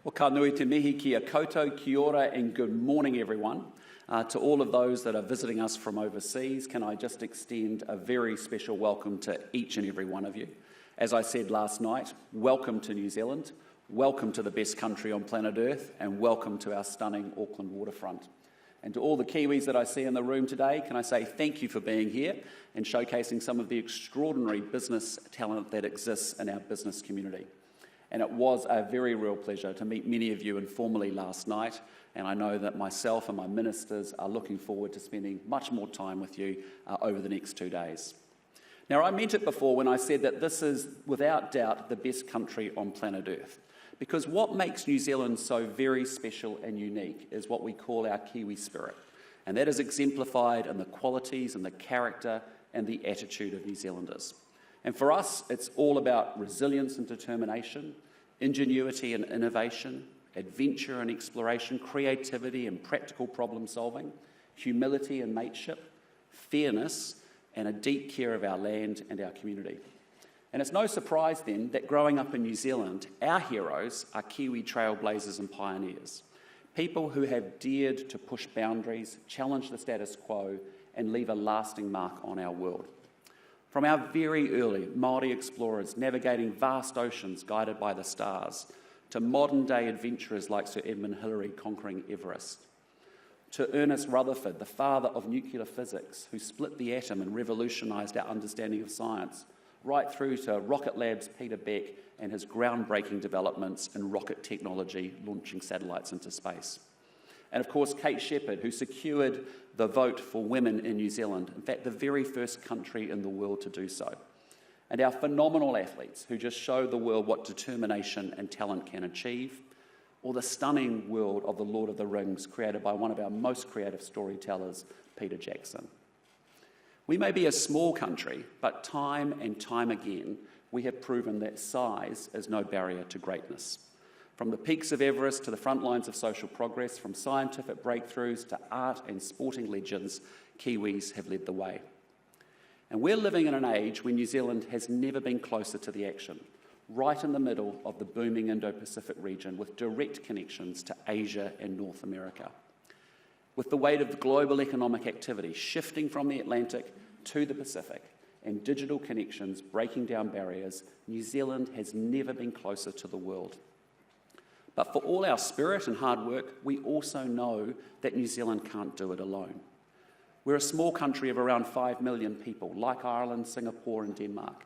O ka nui te mihi kia koutou, kia ora, and good morning, everyone. To all of those that are visiting us from overseas, can I just extend a very special welcome to each and every one of you. As I said last night, welcome to New Zealand, welcome to the best country on planet Earth, and welcome to our stunning Auckland waterfront. And to all the Kiwis that I see in the room today, can I say thank you for being here and showcasing some of the extraordinary business talent that exists in our business community. And it was a very real pleasure to meet many of you informally last night, and I know that myself and my ministers are looking forward to spending much more time with you over the next 2 days. Now, I meant it before when I said that this is, without doubt, the best country on planet Earth, because what makes New Zealand so very special and unique is what we call our Kiwi spirit, and that is exemplified in the qualities and the character and the attitude of New Zealanders. And for us, it's all about resilience and determination, ingenuity and innovation, adventure and exploration, creativity and practical problem solving, humility and mateship, fairness, and a deep care of our land and our community. And it's no surprise then that growing up in New Zealand, our heroes are Kiwi trailblazers and pioneers, people who have dared to push boundaries, challenge the status quo, and leave a lasting mark on our world. From our very early Māori explorers navigating vast oceans guided by the stars, to modern-day adventurers like Sir Edmund Hillary conquering Everest, to Ernest Rutherford, the father of nuclear physics, who split the atom and revolutionised our understanding of science, right through to Rocket Lab's Peter Beck and his groundbreaking developments in rocket technology, launching satellites into space. And of course, Kate Shepherd, who secured the vote for women in New Zealand, in fact, the very first country in the world to do so. And our phenomenal athletes who just show the world what determination and talent can achieve, or the stunning world of the Lord of the Rings created by one of our most creative storytellers, Peter Jackson. We may be a small country, but time and time again, we have proven that size is no barrier to greatness. From the peaks of Everest to the front lines of social progress, from scientific breakthroughs to art and sporting legends, Kiwis have led the way. And we're living in an age when New Zealand has never been closer to the action, right in the middle of the booming Indo-Pacific region with direct connections to Asia and North America. With the weight of global economic activity shifting from the Atlantic to the Pacific and digital connections breaking down barriers, New Zealand has never been closer to the world. But for all our spirit and hard work, we also know that New Zealand can't do it alone. We're a small country of around 5 million people, like Ireland, Singapore, and Denmark.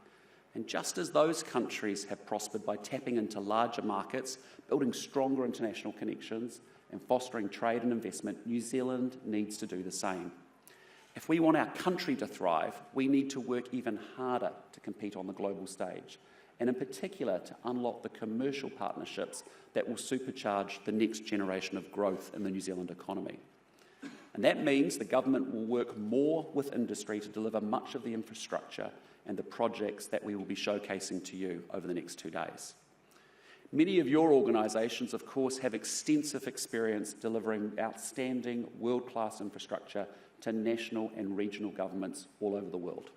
And just as those countries have prospered by tapping into larger markets, building stronger international connections, and fostering trade and investment, New Zealand needs to do the same. If we want our country to thrive, we need to work even harder to compete on the global stage, and in particular to unlock the commercial partnerships that will supercharge the next generation of growth in the New Zealand economy. And that means the government will work more with industry to deliver much of the infrastructure and the projects that we will be showcasing to you over the next 2 days. Many of your organisations, of course, have extensive experience delivering outstanding world-class infrastructure to national and regional governments all over the world.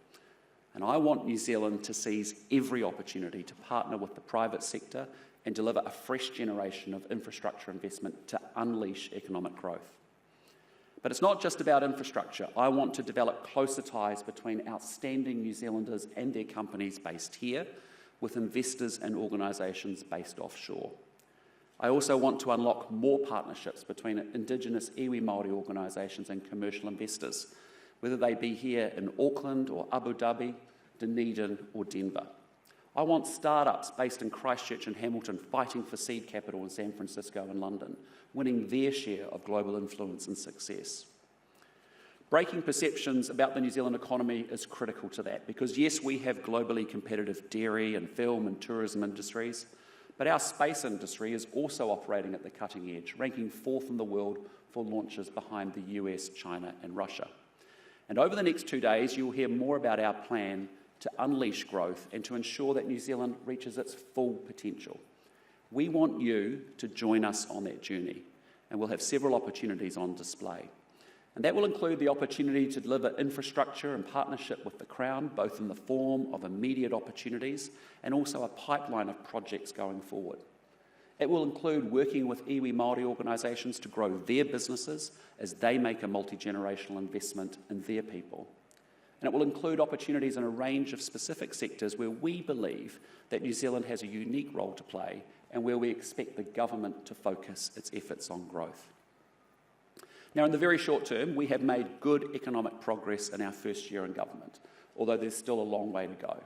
And I want New Zealand to seize every opportunity to partner with the private sector and deliver a fresh generation of infrastructure investment to unleash economic growth. But it's not just about infrastructure. I want to develop closer ties between outstanding New Zealanders and their companies based here with investors and organisations based offshore. I also want to unlock more partnerships between Indigenous iwi Māori organisations and commercial investors, whether they be here in Auckland or Abu Dhabi, Dunedin or Denver. I want startups based in Christchurch and Hamilton fighting for seed capital in San Francisco and London, winning their share of global influence and success. Breaking perceptions about the New Zealand economy is critical to that, because yes, we have globally competitive dairy and film and tourism industries, but our space industry is also operating at the cutting edge, ranking 4th in the world for launches behind the US, China and Russia. And over the next 2 days, you'll hear more about our plan to unleash growth and to ensure that New Zealand reaches its full potential. We want you to join us on that journey, and we'll have several opportunities on display. And that will include the opportunity to deliver infrastructure in partnership with the Crown, both in the form of immediate opportunities and also a pipeline of projects going forward. It will include working with iwi Māori organisations to grow their businesses as they make a multi-generational investment in their people. And it will include opportunities in a range of specific sectors where we believe that New Zealand has a unique role to play and where we expect the government to focus its efforts on growth. Now, in the very short term, we have made good economic progress in our first year in government, although there's still a long way to go.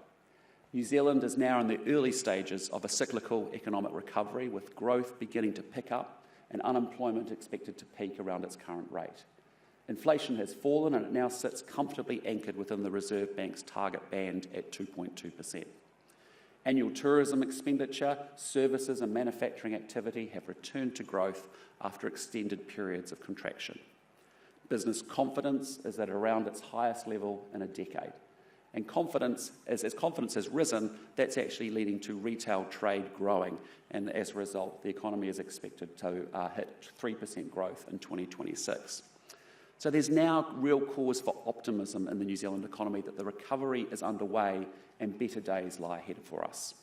New Zealand is now in the early stages of a cyclical economic recovery, with growth beginning to pick up and unemployment expected to peak around its current rate. Inflation has fallen and it now sits comfortably anchored within the Reserve Bank's target band at 2.2%. Annual tourism expenditure, services and manufacturing activity have returned to growth after extended periods of contraction. Business confidence is at around its highest level in a decade. And as confidence has risen, that's actually leading to retail trade growing. And as a result, the economy is expected to hit 3% growth in 2026. So there's now real cause for optimism in the New Zealand economy that the recovery is underway and better days lie ahead for us.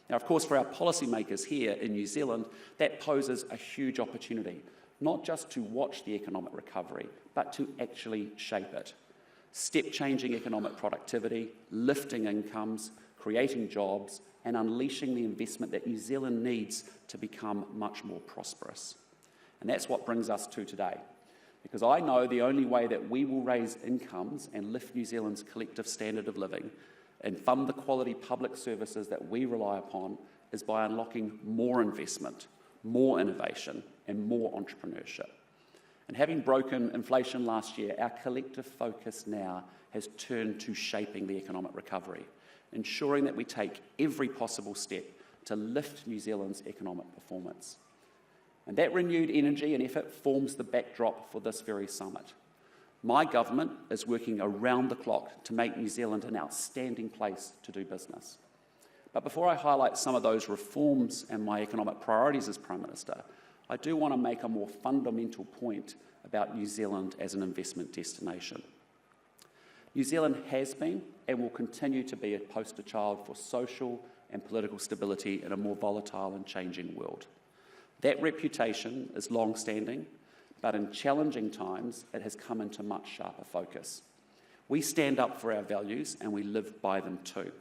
Now, of course, for our policymakers here in New Zealand, that poses a huge opportunity, not just to watch the economic recovery, but to actually shape it. Step-changing economic productivity, lifting incomes, creating jobs, and unleashing the investment that New Zealand needs to become much more prosperous. And that's what brings us to today. Because I know the only way that we will raise incomes and lift New Zealand's collective standard of living and fund the quality public services that we rely upon is by unlocking more investment, more innovation, and more entrepreneurship. And having broken inflation last year, our collective focus now has turned to shaping the economic recovery, ensuring that we take every possible step to lift New Zealand's economic performance. And that renewed energy and effort forms the backdrop for this very summit. My government is working around the clock to make New Zealand an outstanding place to do business. But before I highlight some of those reforms and my economic priorities as Prime Minister, I do want to make a more fundamental point about New Zealand as an investment destination. New Zealand has been and will continue to be a poster child for social and political stability in a more volatile and changing world. That reputation is long-standing, but in challenging times, it has come into much sharper focus. We stand up for our values and we live by them too.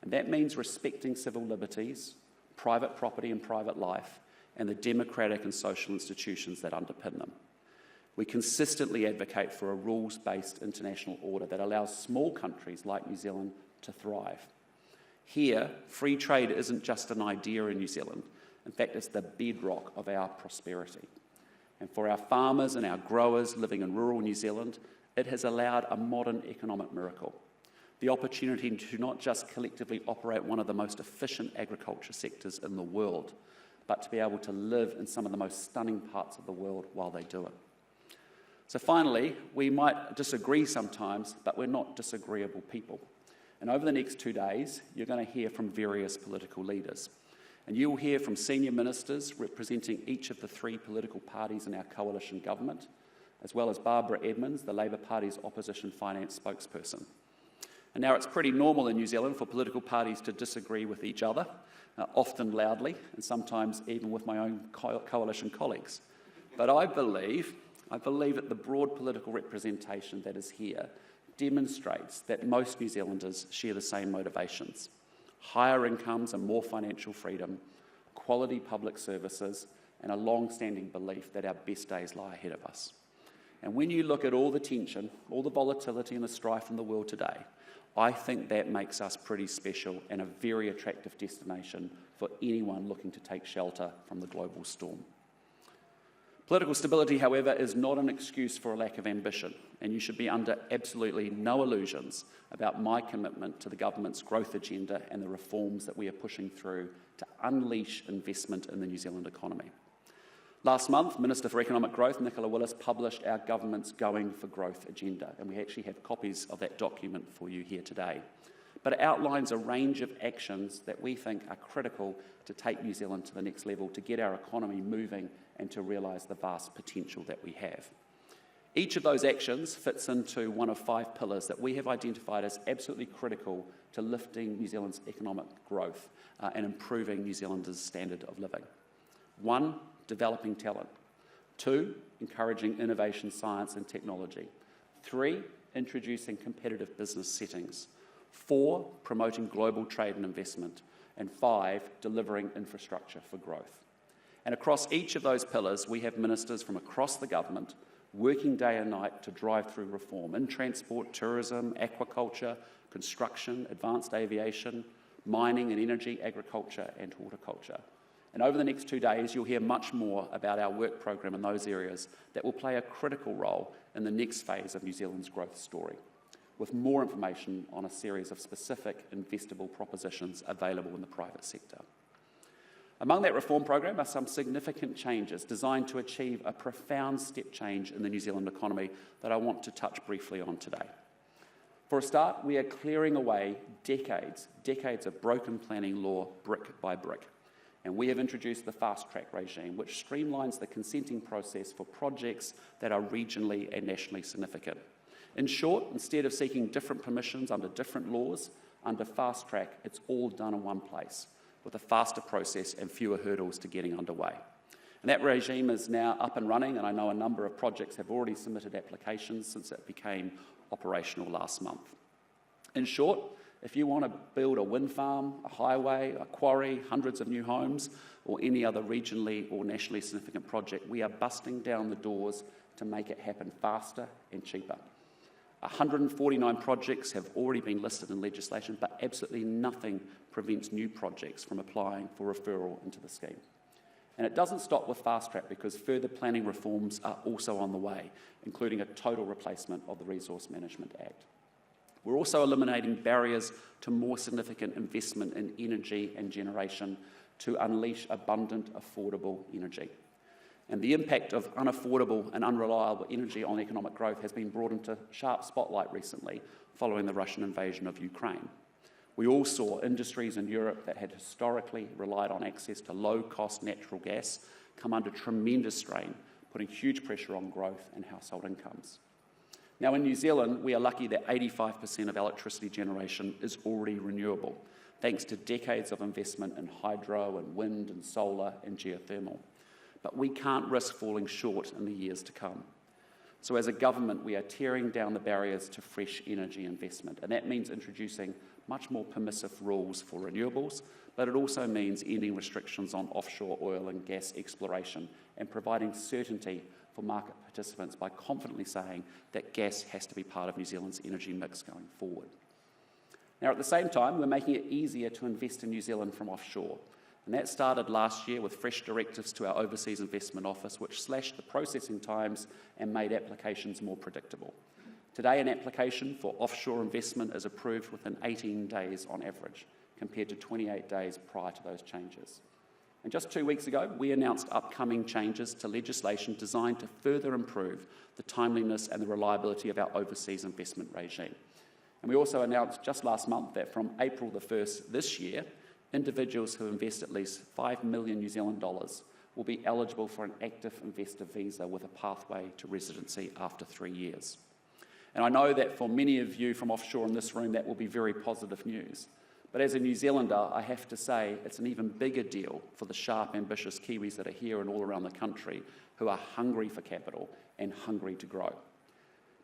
And that means respecting civil liberties, private property and private life, and the democratic and social institutions that underpin them. We consistently advocate for a rules-based international order that allows small countries like New Zealand to thrive. Here, free trade isn't just an idea in New Zealand. In fact, it's the bedrock of our prosperity. And for our farmers and our growers living in rural New Zealand, it has allowed a modern economic miracle. The opportunity to not just collectively operate one of the most efficient agriculture sectors in the world, but to be able to live in some of the most stunning parts of the world while they do it. So finally, we might disagree sometimes, but we're not disagreeable people. And over the next 2 days, you're going to hear from various political leaders. And you will hear from senior ministers representing each of the 3 political parties in our coalition government, as well as Barbara Edmonds, the Labour Party's opposition finance spokesperson. And now it's pretty normal in New Zealand for political parties to disagree with each other, often loudly, and sometimes even with my own coalition colleagues. But I believe that the broad political representation that is here demonstrates that most New Zealanders share the same motivations: higher incomes and more financial freedom, quality public services, and a long-standing belief that our best days lie ahead of us. And when you look at all the tension, all the volatility and the strife in the world today, I think that makes us pretty special and a very attractive destination for anyone looking to take shelter from the global storm. Political stability, however, is not an excuse for a lack of ambition, and you should be under absolutely no illusions about my commitment to the government's growth agenda and the reforms that we are pushing through to unleash investment in the New Zealand economy. Last month, Minister for Economic Growth, Nicola Willis, published our government's Going for Growth agenda, and we actually have copies of that document for you here today. But it outlines a range of actions that we think are critical to take New Zealand to the next level, to get our economy moving and to realise the vast potential that we have. Each of those actions fits into one of 5 pillars that we have identified as absolutely critical to lifting New Zealand's economic growth and improving New Zealanders' standard of living. 1, developing talent. 2, encouraging innovation, science and technology. 3, introducing competitive business settings. 4, promoting global trade and investment. And 5, delivering infrastructure for growth. And across each of those pillars, we have ministers from across the government working day and night to drive through reform in transport, tourism, aquaculture, construction, advanced aviation, mining and energy, agriculture and horticulture. And over the next 2 days, you'll hear much more about our work program in those areas that will play a critical role in the next phase of New Zealand's growth story, with more information on a series of specific investable propositions available in the private sector. Among that reform program are some significant changes designed to achieve a profound step change in the New Zealand economy that I want to touch briefly on today. For a start, we are clearing away decades of broken planning law brick by brick. And we have introduced the fast-track regime, which streamlines the consenting process for projects that are regionally and nationally significant. In short, instead of seeking different permissions under different laws, under fast-track, it's all done in one place, with a faster process and fewer hurdles to getting underway. And that regime is now up and running, and I know a number of projects have already submitted applications since it became operational last month. In short, if you want to build a wind farm, a highway, a quarry, hundreds of new homes, or any other regionally or nationally significant project, we are busting down the doors to make it happen faster and cheaper. 149 projects have already been listed in legislation, but absolutely nothing prevents new projects from applying for referral into the scheme. And it doesn't stop with fast track, because further planning reforms are also on the way, including a total replacement of the Resource Management Act. We're also eliminating barriers to more significant investment in energy and generation to unleash abundant, affordable energy. And the impact of unaffordable and unreliable energy on economic growth has been brought into sharp spotlight recently following the Russian invasion of Ukraine. We all saw industries in Europe that had historically relied on access to low-cost natural gas come under tremendous strain, putting huge pressure on growth and household incomes. Now, in New Zealand, we are lucky that 85% of electricity generation is already renewable, thanks to decades of investment in hydro and wind and solar and geothermal. But we can't risk falling short in the years to come. So as a government, we are tearing down the barriers to fresh energy investment, and that means introducing much more permissive rules for renewables, but it also means ending restrictions on offshore oil and gas exploration and providing certainty for market participants by confidently saying that gas has to be part of New Zealand's energy mix going forward. Now, at the same time, we're making it easier to invest in New Zealand from offshore. And that started last year with fresh directives to our Overseas Investment Office, which slashed the processing times and made applications more predictable. Today, an application for offshore investment is approved within 18 days on average, compared to 28 days prior to those changes. And just 2 weeks ago, we announced upcoming changes to legislation designed to further improve the timeliness and the reliability of our overseas investment regime. And we also announced just last month that from April the 1st this year, individuals who invest at least 5 million New Zealand dollars will be eligible for an active investor visa with a pathway to residency after 3 years. And I know that for many of you from offshore in this room, that will be very positive news. But as a New Zealander, I have to say it's an even bigger deal for the sharp, ambitious Kiwis that are here and all around the country who are hungry for capital and hungry to grow.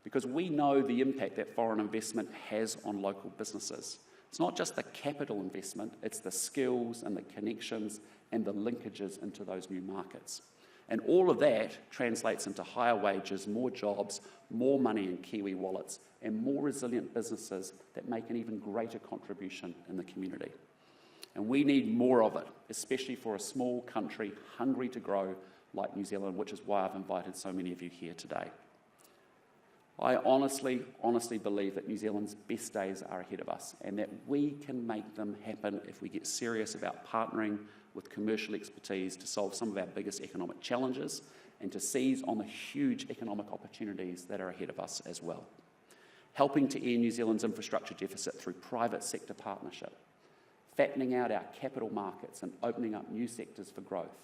Because we know the impact that foreign investment has on local businesses. It's not just the capital investment, it's the skills and the connections and the linkages into those new markets. And all of that translates into higher wages, more jobs, more money in Kiwi wallets, and more resilient businesses that make an even greater contribution in the community. And we need more of it, especially for a small country hungry to grow like New Zealand, which is why I've invited so many of you here today. I honestly believe that New Zealand's best days are ahead of us, and that we can make them happen if we get serious about partnering with commercial expertise to solve some of our biggest economic challenges and to seize on the huge economic opportunities that are ahead of us as well. Helping to end New Zealand's infrastructure deficit through private sector partnership, fattening out our capital markets and opening up new sectors for growth,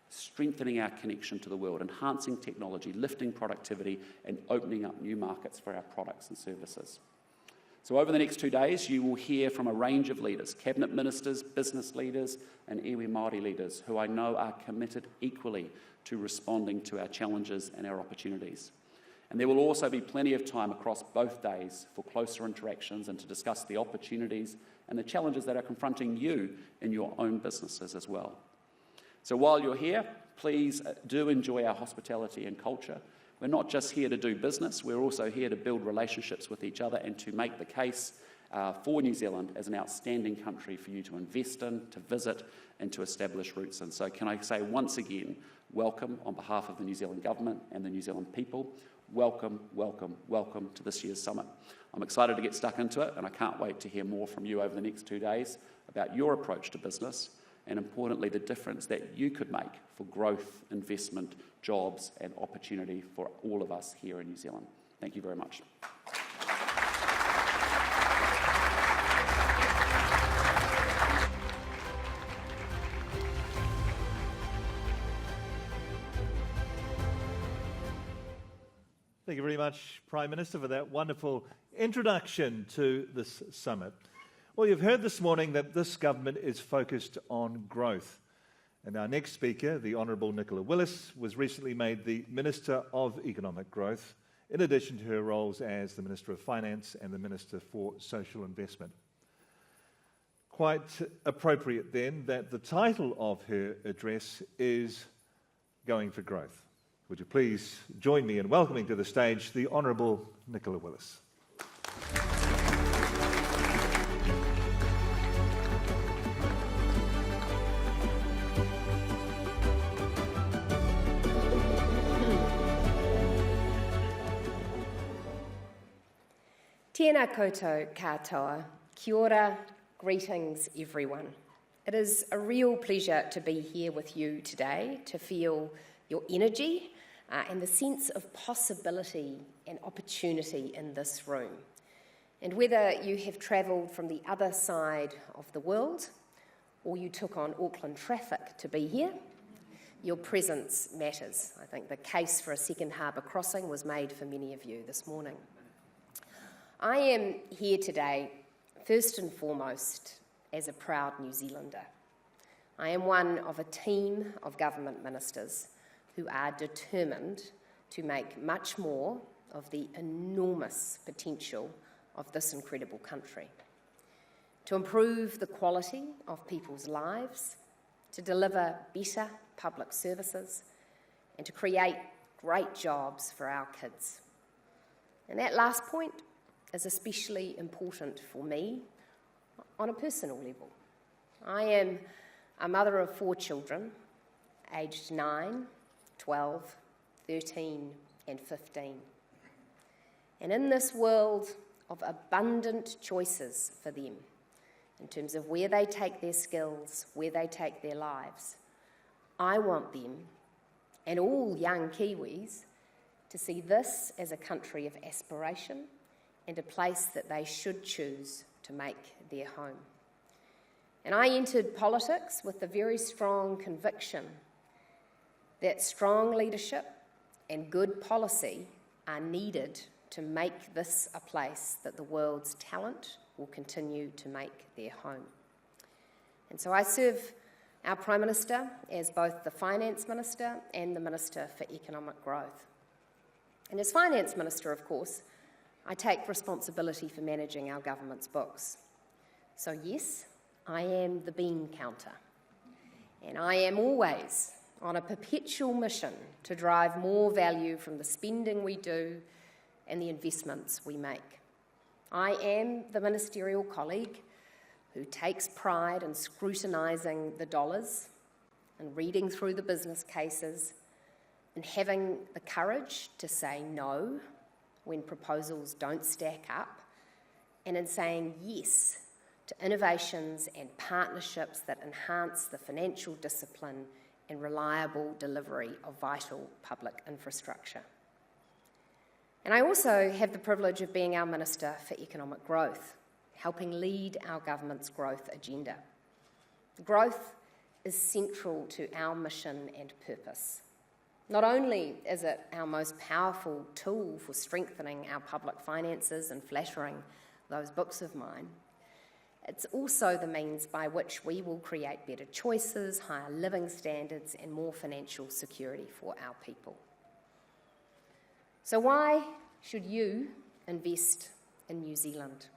strengthening our connection to the world, enhancing technology, lifting productivity, and opening up new markets for our products and services. So over the next 2 days, you will hear from a range of leaders, cabinet ministers, business leaders, and iwi Māori leaders, who I know are committed equally to responding to our challenges and our opportunities. And there will also be plenty of time across both days for closer interactions and to discuss the opportunities and the challenges that are confronting you in your own businesses as well. So while you're here, please do enjoy our hospitality and culture. We're not just here to do business, we're also here to build relationships with each other and to make the case for New Zealand as an outstanding country for you to invest in, to visit, and to establish roots in. So can I say once again, welcome on behalf of the New Zealand Government and the New Zealand people. Welcome, welcome, welcome to this year's summit. I'm excited to get stuck into it, and I can't wait to hear more from you over the next 2 days about your approach to business and, importantly, the difference that you could make for growth, investment, jobs, and opportunity for all of us here in New Zealand. Thank you very much. Thank you very much, Prime Minister, for that wonderful introduction to this summit. Well, you've heard this morning that this government is focused on growth. And our next speaker, the Honourable Nicola Willis, was recently made the Minister of Economic Growth, in addition to her roles as the Minister of Finance and the Minister for Social Investment. Quite appropriate then that the title of her address is Going for Growth. Would you please join me in welcoming to the stage the Honourable Nicola Willis. Tēnā koutou katoa, kia ora, greetings everyone. It is a real pleasure to be here with you today, to feel your energy and the sense of possibility and opportunity in this room. And whether you have travelled from the other side of the world or you took on Auckland traffic to be here, your presence matters. I think the case for a second harbour crossing was made for many of you this morning. I am here today, first and foremost, as a proud New Zealander. I am one of a team of government ministers who are determined to make much more of the enormous potential of this incredible country, to improve the quality of people's lives, to deliver better public services, and to create great jobs for our kids. And that last point is especially important for me on a personal level. I am a mother of 4 children, aged 9, 12, 13 and 15. And in this world of abundant choices for them, in terms of where they take their skills, where they take their lives, I want them, and all young Kiwis, to see this as a country of aspiration and a place that they should choose to make their home. And I entered politics with the very strong conviction that strong leadership and good policy are needed to make this a place that the world's talent will continue to make their home. And so I serve our Prime Minister as both the Finance Minister and the Minister for Economic Growth. And as Finance Minister, of course, I take responsibility for managing our government's books. So yes, I am the bean counter, and I am always on a perpetual mission to drive more value from the spending we do and the investments we make. I am the ministerial colleague who takes pride in scrutinising the dollars and reading through the business cases and having the courage to say no when proposals don't stack up, and in saying yes to innovations and partnerships that enhance the financial discipline and reliable delivery of vital public infrastructure. And I also have the privilege of being our Minister for Economic Growth, helping lead our government's growth agenda. Growth is central to our mission and purpose. Not only is it our most powerful tool for strengthening our public finances and flattering those books of mine, it's also the means by which we will create better choices, higher living standards, and more financial security for our people. So why should you invest in New Zealand?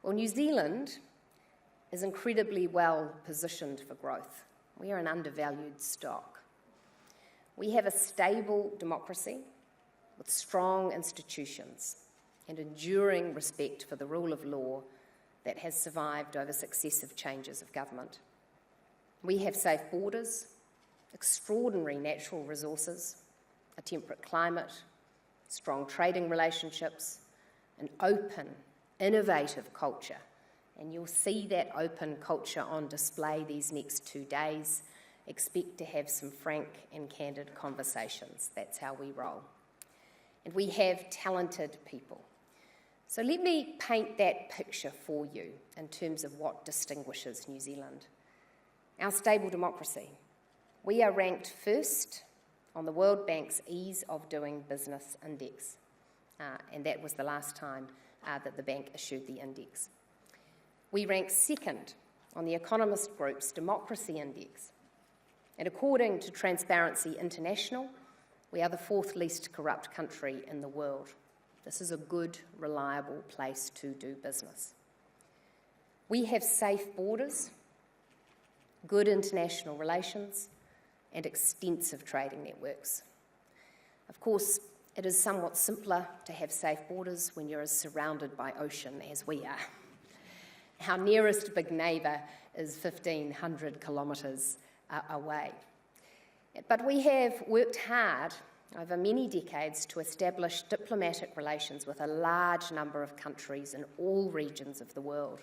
Well, New Zealand is incredibly well positioned for growth. We are an undervalued stock. We have a stable democracy with strong institutions and enduring respect for the rule of law that has survived over successive changes of government. We have safe borders, extraordinary natural resources, a temperate climate, strong trading relationships, an open, innovative culture. And you'll see that open culture on display these next 2 days. Expect to have some frank and candid conversations. That's how we roll. And we have talented people. So let me paint that picture for you in terms of what distinguishes New Zealand. Our stable democracy. We are ranked first on the World Bank's Ease of Doing Business Index. And that was the last time that the bank issued the index. We rank second on the Economist Group's Democracy Index. And according to Transparency International, we are the 4th least corrupt country in the world. This is a good, reliable place to do business. We have safe borders, good international relations, and extensive trading networks. Of course, it is somewhat simpler to have safe borders when you're as surrounded by ocean as we are. Our nearest big neighbour is 1,500 kilometres away. But we have worked hard over many decades to establish diplomatic relations with a large number of countries in all regions of the world.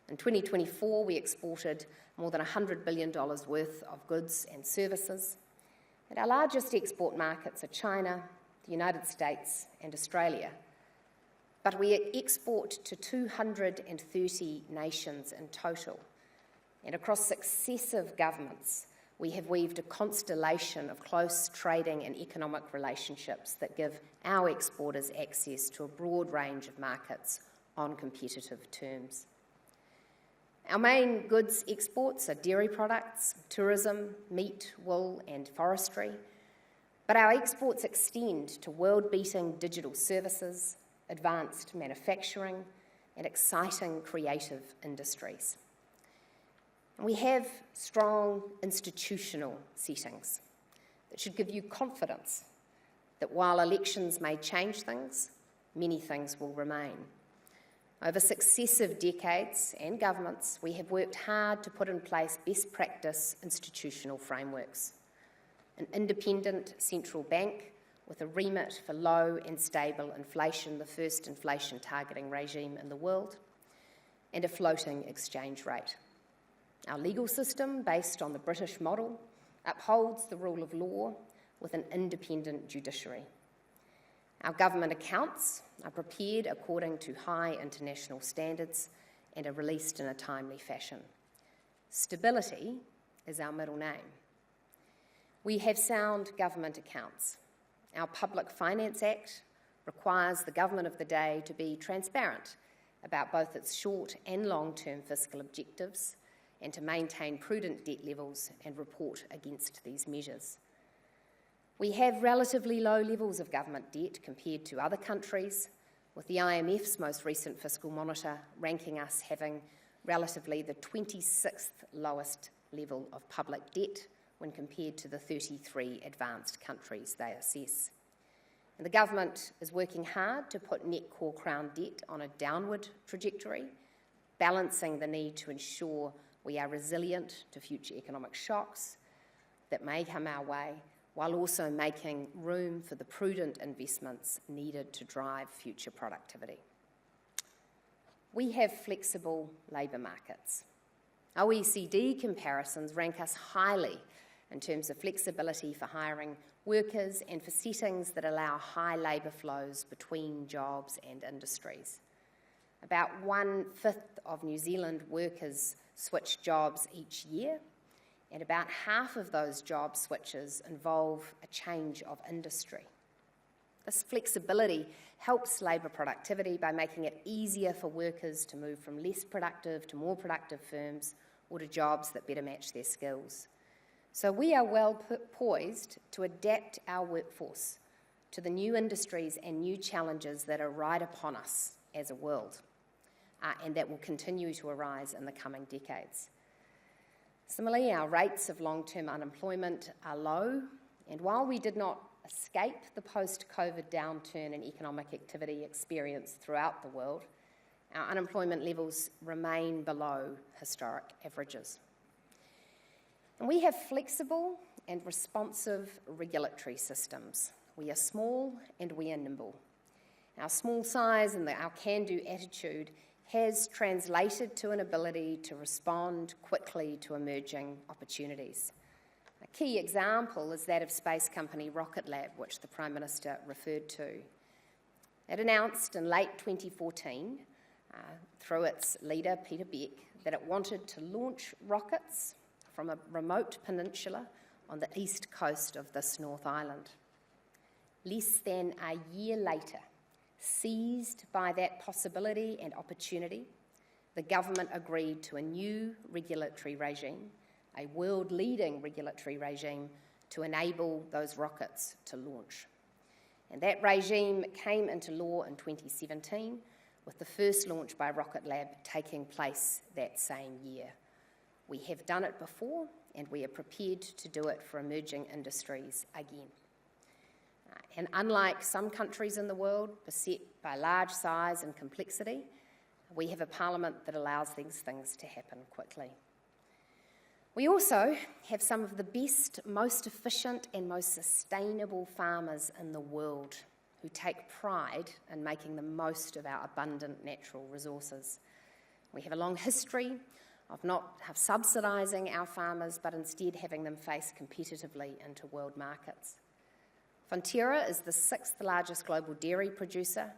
In 2024, we exported more than $100 billion worth of goods and services. And our largest export markets are China, the United States, and Australia. But we export to 230 nations in total. And across successive governments, we have weaved a constellation of close trading and economic relationships that give our exporters access to a broad range of markets on competitive terms. Our main goods exports are dairy products, tourism, meat, wool, and forestry. But our exports extend to world-beating digital services, advanced manufacturing, and exciting creative industries. And we have strong institutional settings that should give you confidence that while elections may change things, many things will remain. Over successive decades and governments, we have worked hard to put in place best practice institutional frameworks. An independent central bank with a remit for low and stable inflation, the first inflation targeting regime in the world, and a floating exchange rate. Our legal system, based on the British model, upholds the rule of law with an independent judiciary. Our government accounts are prepared according to high international standards and are released in a timely fashion. Stability is our middle name. We have sound government accounts. Our Public Finance Act requires the government of the day to be transparent about both its short and long-term fiscal objectives and to maintain prudent debt levels and report against these measures. We have relatively low levels of government debt compared to other countries, with the IMF's most recent fiscal monitor ranking us having relatively the 26th lowest level of public debt when compared to the 33 advanced countries they assess. And the government is working hard to put net core crown debt on a downward trajectory, balancing the need to ensure we are resilient to future economic shocks that may come our way, while also making room for the prudent investments needed to drive future productivity. We have flexible labour markets. OECD comparisons rank us highly in terms of flexibility for hiring workers and for settings that allow high labour flows between jobs and industries. About 1/5 of New Zealand workers switch jobs each year, and about half of those job switches involve a change of industry. This flexibility helps labour productivity by making it easier for workers to move from less productive to more productive firms or to jobs that better match their skills. So we are well poised to adapt our workforce to the new industries and new challenges that are right upon us as a world, and that will continue to arise in the coming decades. Similarly, our rates of long-term unemployment are low, and while we did not escape the post-COVID downturn in economic activity experienced throughout the world, our unemployment levels remain below historic averages. And we have flexible and responsive regulatory systems. We are small and we are nimble. Our small size and our can-do attitude has translated to an ability to respond quickly to emerging opportunities. A key example is that of space company Rocket Lab, which the Prime Minister referred to. It announced in late 2014, through its leader, Peter Beck, that it wanted to launch rockets from a remote peninsula on the east coast of this North Island. Less than a year later, seized by that possibility and opportunity, the government agreed to a new regulatory regime, a world-leading regulatory regime, to enable those rockets to launch. And that regime came into law in 2017, with the first launch by Rocket Lab taking place that same year. We have done it before, and we are prepared to do it for emerging industries again. And unlike some countries in the world beset by large size and complexity, we have a parliament that allows these things to happen quickly. We also have some of the best, most efficient and most sustainable farmers in the world who take pride in making the most of our abundant natural resources. We have a long history of not subsidising our farmers, but instead having them face competitively into world markets. Fonterra is the 6th largest global dairy producer,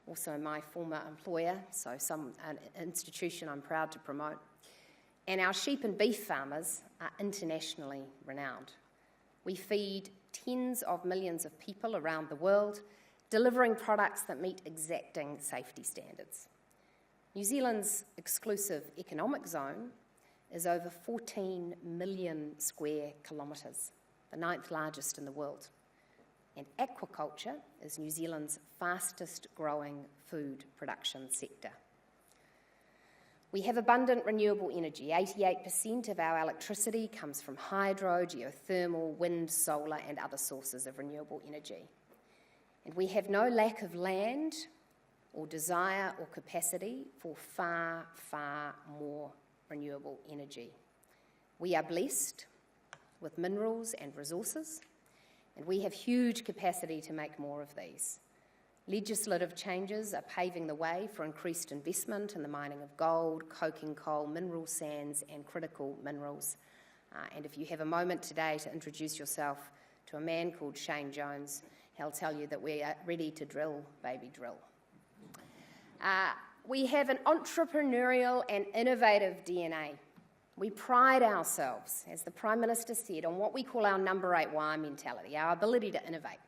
also my former employer, so an institution I'm proud to promote. And our sheep and beef farmers are internationally renowned. We feed tens of millions of people around the world, delivering products that meet exacting safety standards. New Zealand's exclusive economic zone is over 14 million square kilometres, the 9th largest in the world. And aquaculture is New Zealand's fastest growing food production sector. We have abundant renewable energy. 88% of our electricity comes from hydro, geothermal, wind, solar and other sources of renewable energy. And we have no lack of land or desire or capacity for far, far more renewable energy. We are blessed with minerals and resources, and we have huge capacity to make more of these. Legislative changes are paving the way for increased investment in the mining of gold, coking coal, mineral sands and critical minerals. And if you have a moment today to introduce yourself to a man called Shane Jones, he'll tell you that we are ready to drill, baby, drill. We have an entrepreneurial and innovative DNA. We pride ourselves, as the Prime Minister said, on what we call our number 8 wire mentality, our ability to innovate.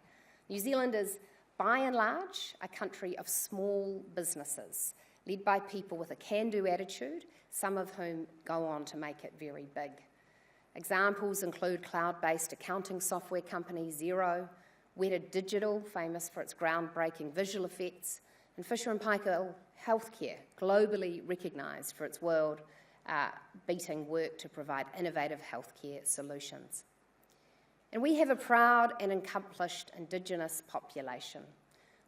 New Zealand is, by and large, a country of small businesses, led by people with a can-do attitude, some of whom go on to make it very big. Examples include cloud-based accounting software company Xero, Weta Digital, famous for its groundbreaking visual effects, and Fisher & Paykel Healthcare, globally recognised for its world-beating work to provide innovative healthcare solutions. And we have a proud and accomplished Indigenous population,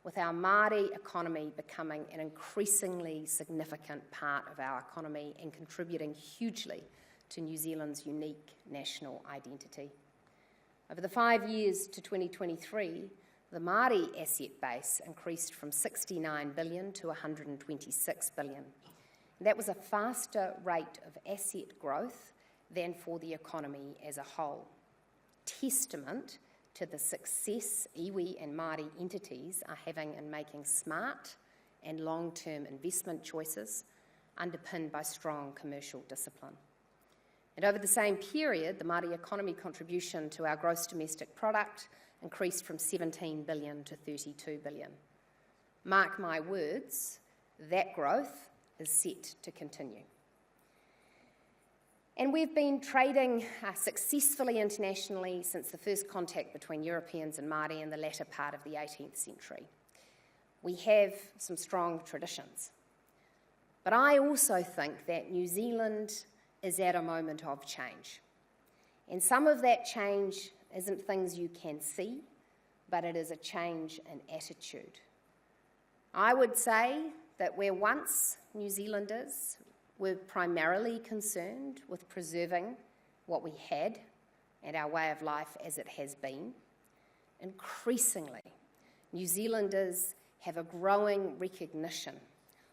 with our Māori economy becoming an increasingly significant part of our economy and contributing hugely to New Zealand's unique national identity. Over the 5 years to 2023, the Māori asset base increased from 69 billion to 126 billion. And that was a faster rate of asset growth than for the economy as a whole. Testament to the success iwi and Māori entities are having in making smart and long-term investment choices underpinned by strong commercial discipline. And over the same period, the Māori economy contribution to our gross domestic product increased from 17 billion to 32 billion. Mark my words, that growth is set to continue. And we've been trading successfully internationally since the first contact between Europeans and Māori in the latter part of the 18th century. We have some strong traditions. But I also think that New Zealand is at a moment of change. And some of that change isn't things you can see, but it is a change in attitude. I would say that where once New Zealanders were primarily concerned with preserving what we had and our way of life as it has been, increasingly, New Zealanders have a growing recognition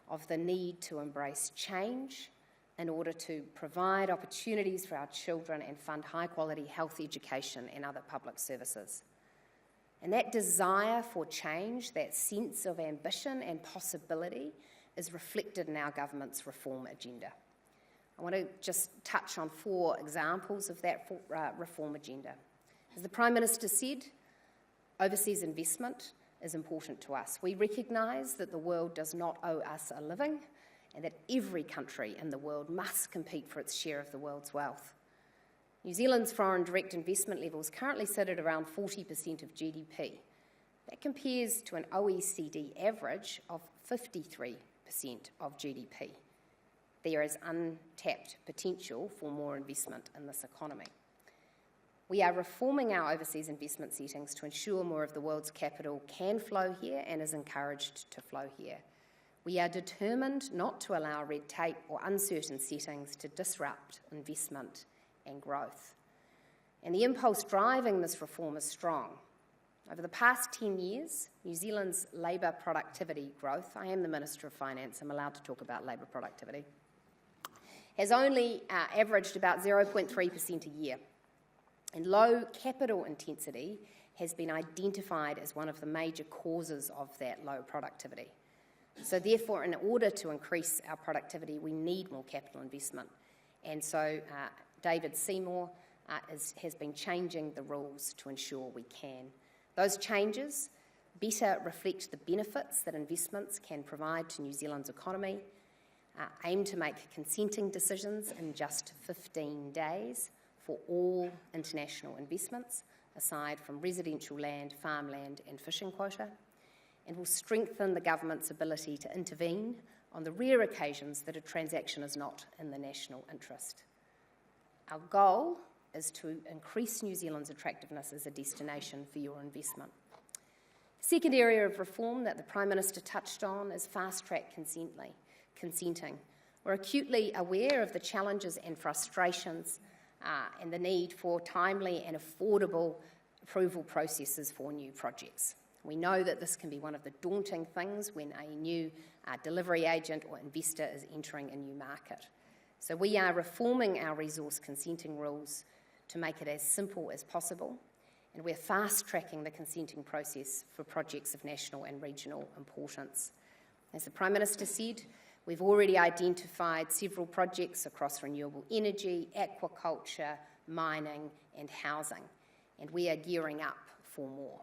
of the need to embrace change in order to provide opportunities for our children and fund high-quality health education and other public services. And that desire for change, that sense of ambition and possibility, is reflected in our government's reform agenda. I want to just touch on 4 examples of that reform agenda. As the Prime Minister said, overseas investment is important to us. We recognise that the world does not owe us a living and that every country in the world must compete for its share of the world's wealth. New Zealand's foreign direct investment levels currently sit at around 40% of GDP. That compares to an OECD average of 53% of GDP. There is untapped potential for more investment in this economy. We are reforming our overseas investment settings to ensure more of the world's capital can flow here and is encouraged to flow here. We are determined not to allow red tape or uncertain settings to disrupt investment and growth. And the impulse driving this reform is strong. Over the past 10 years, New Zealand's labour productivity growth, I am the Minister of Finance, I'm allowed to talk about labour productivity, has only averaged about 0.3% a year. And low capital intensity has been identified as one of the major causes of that low productivity. So therefore, in order to increase our productivity, we need more capital investment. And so David Seymour has been changing the rules to ensure we can. Those changes better reflect the benefits that investments can provide to New Zealand's economy, aim to make consenting decisions in just 15 days for all international investments, aside from residential land, farmland and fishing quota, and will strengthen the government's ability to intervene on the rare occasions that a transaction is not in the national interest. Our goal is to increase New Zealand's attractiveness as a destination for your investment. The second area of reform that the Prime Minister touched on is fast-track consenting. We're acutely aware of the challenges and frustrations and the need for timely and affordable approval processes for new projects. We know that this can be one of the daunting things when a new delivery agent or investor is entering a new market. So we are reforming our resource consenting rules to make it as simple as possible, and we're fast-tracking the consenting process for projects of national and regional importance. As the Prime Minister said, we've already identified several projects across renewable energy, aquaculture, mining and housing, and we are gearing up for more.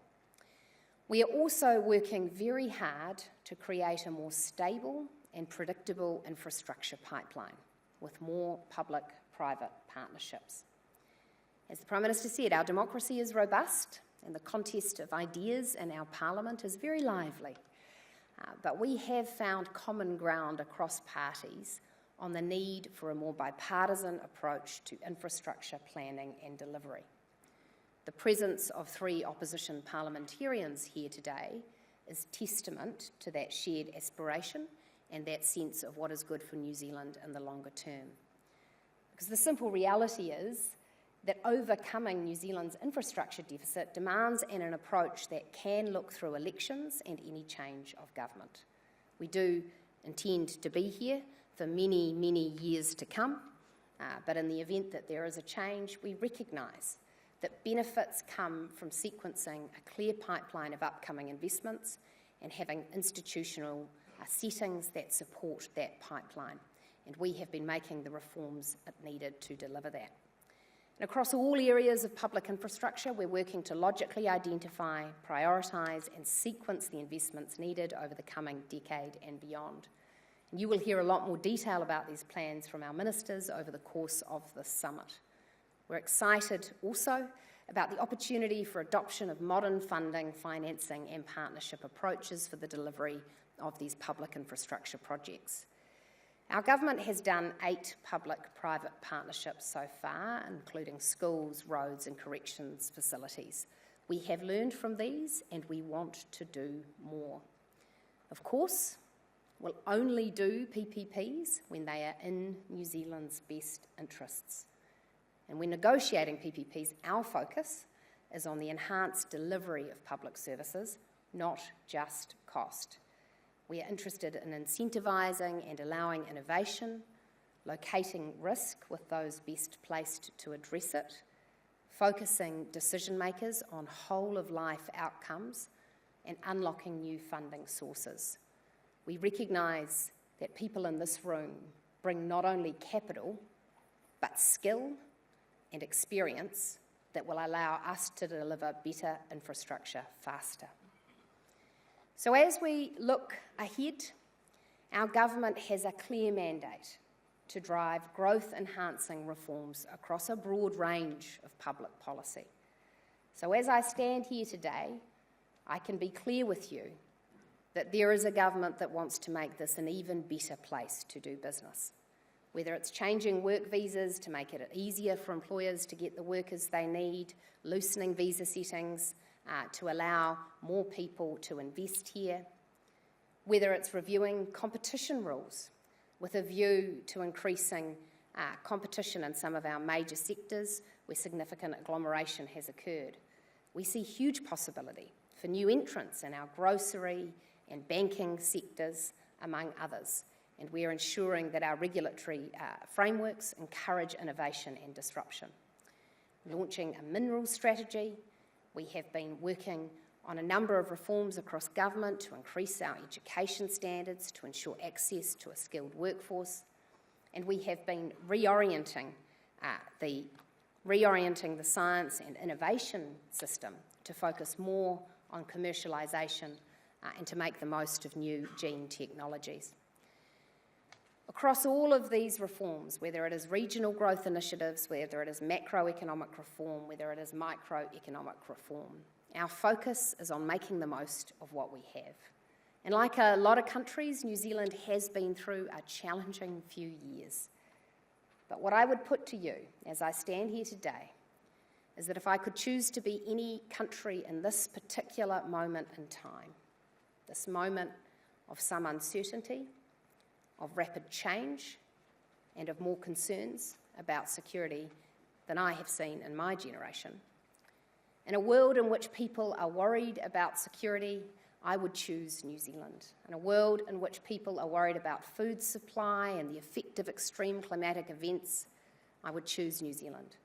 We are also working very hard to create a more stable and predictable infrastructure pipeline with more public-private partnerships. As the Prime Minister said, our democracy is robust and the contest of ideas in our Parliament is very lively. But we have found common ground across parties on the need for a more bipartisan approach to infrastructure planning and delivery. The presence of 3 opposition parliamentarians here today is testament to that shared aspiration and that sense of what is good for New Zealand in the longer term. Because the simple reality is that overcoming New Zealand's infrastructure deficit demands an approach that can look through elections and any change of government. We do intend to be here for many, many years to come, but in the event that there is a change, we recognise that benefits come from sequencing a clear pipeline of upcoming investments and having institutional settings that support that pipeline. And we have been making the reforms needed to deliver that. And across all areas of public infrastructure, we're working to logically identify, prioritise and sequence the investments needed over the coming decade and beyond. And you will hear a lot more detail about these plans from our ministers over the course of this summit. We're excited also about the opportunity for adoption of modern funding, financing and partnership approaches for the delivery of these public infrastructure projects. Our government has done 8 public-private partnerships so far, including schools, roads and corrections facilities. We have learned from these and we want to do more. Of course, we'll only do PPPs when they are in New Zealand's best interests. And when negotiating PPPs, our focus is on the enhanced delivery of public services, not just cost. We are interested in incentivising and allowing innovation, locating risk with those best placed to address it, focusing decision makers on whole-of-life outcomes and unlocking new funding sources. We recognise that people in this room bring not only capital, but skill and experience that will allow us to deliver better infrastructure faster. So as we look ahead, our government has a clear mandate to drive growth-enhancing reforms across a broad range of public policy. So as I stand here today, I can be clear with you that there is a government that wants to make this an even better place to do business. Whether it's changing work visas to make it easier for employers to get the workers they need, loosening visa settings to allow more people to invest here, whether it's reviewing competition rules with a view to increasing competition in some of our major sectors where significant agglomeration has occurred. We see huge possibility for new entrants in our grocery and banking sectors, among others. And we are ensuring that our regulatory frameworks encourage innovation and disruption. Launching a minerals strategy, we have been working on a number of reforms across government to increase our education standards, to ensure access to a skilled workforce, and we have been reorienting the science and innovation system to focus more on commercialisation and to make the most of new gene technologies. Across all of these reforms, whether it is regional growth initiatives, whether it is macroeconomic reform, whether it is microeconomic reform, our focus is on making the most of what we have. And like a lot of countries, New Zealand has been through a challenging few years. But what I would put to you as I stand here today is that if I could choose to be any country in this particular moment in time, this moment of some uncertainty, of rapid change, and of more concerns about security than I have seen in my generation. In a world in which people are worried about security, I would choose New Zealand. In a world in which people are worried about food supply and the effect of extreme climatic events, I would choose New Zealand.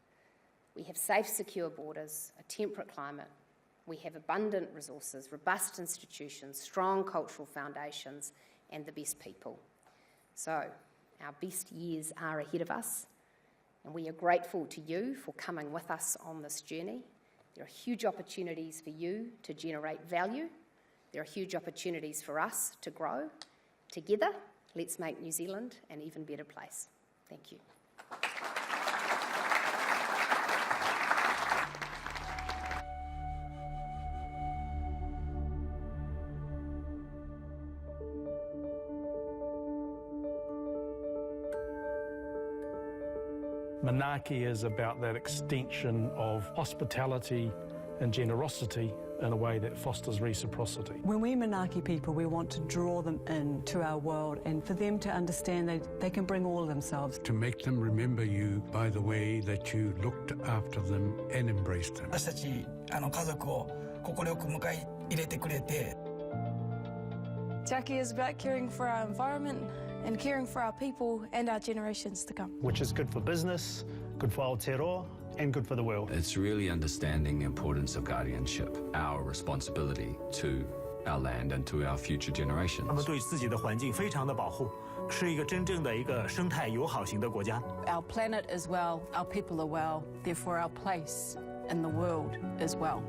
We have safe, secure borders, a temperate climate. We have abundant resources, robust institutions, strong cultural foundations, and the best people. So, our best years are ahead of us, and we are grateful to you for coming with us on this journey. There are huge opportunities for you to generate value. There are huge opportunities for us to grow. Together, let's make New Zealand an even better place. Thank you. Manaaki is about that extension of hospitality and generosity in a way that fosters reciprocity. When we Manaaki people, we want to draw them in to our world and for them to understand that they can bring all of themselves. To make them remember you by the way that you looked after them and embraced them. 私たち家族を快く迎え入れてくれて。Jackie is about caring for our environment and caring for our people and our generations to come. Which is good for business, good for Aotearoa, and good for the world. It's really understanding the importance of guardianship, our responsibility to our land and to our future generations. 他们对自己的环境非常的保护，是一个真正的一个生态友好型的国家。 Our planet is well, our people are well, therefore our place in the world is well.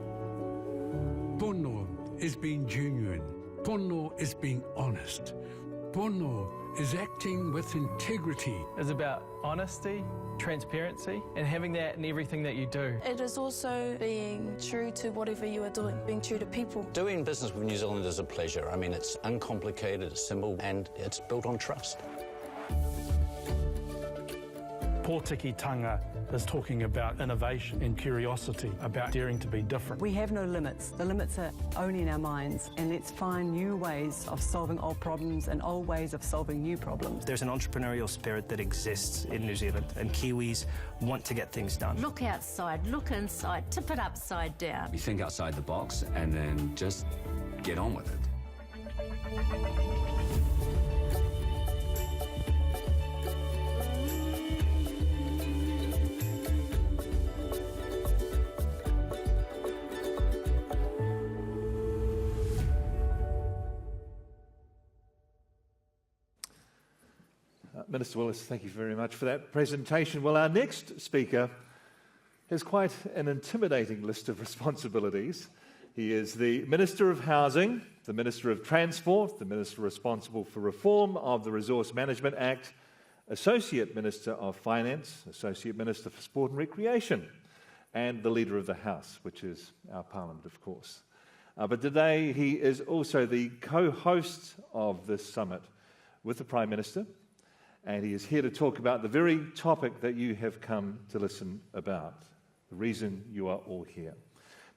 Pono is being genuine. Pono is being honest. Pono is acting with integrity. It's about honesty, transparency, and having that in everything that you do. It is also being true to whatever you are doing, being true to people. Doing business with New Zealand is a pleasure. I mean, it's uncomplicated, it's simple, and it's built on trust. Pōtikitanga is talking about innovation and curiosity, about daring to be different. We have no limits. The limits are only in our minds, and let's find new ways of solving old problems and old ways of solving new problems. There's an entrepreneurial spirit that exists in New Zealand, and Kiwis want to get things done. Look outside, look inside, tip it upside down. You think outside the box and then just get on with it. Minister Willis, thank you very much for that presentation. Well, our next speaker has quite an intimidating list of responsibilities. He is the Minister of Housing, the Minister of Transport, the Minister responsible for reform of the Resource Management Act, Associate Minister of Finance, Associate Minister for Sport and Recreation, and the Leader of the House, which is our Parliament, of course. But today he is also the co-host of this summit with the Prime Minister, and he is here to talk about the very topic that you have come to listen about, the reason you are all here.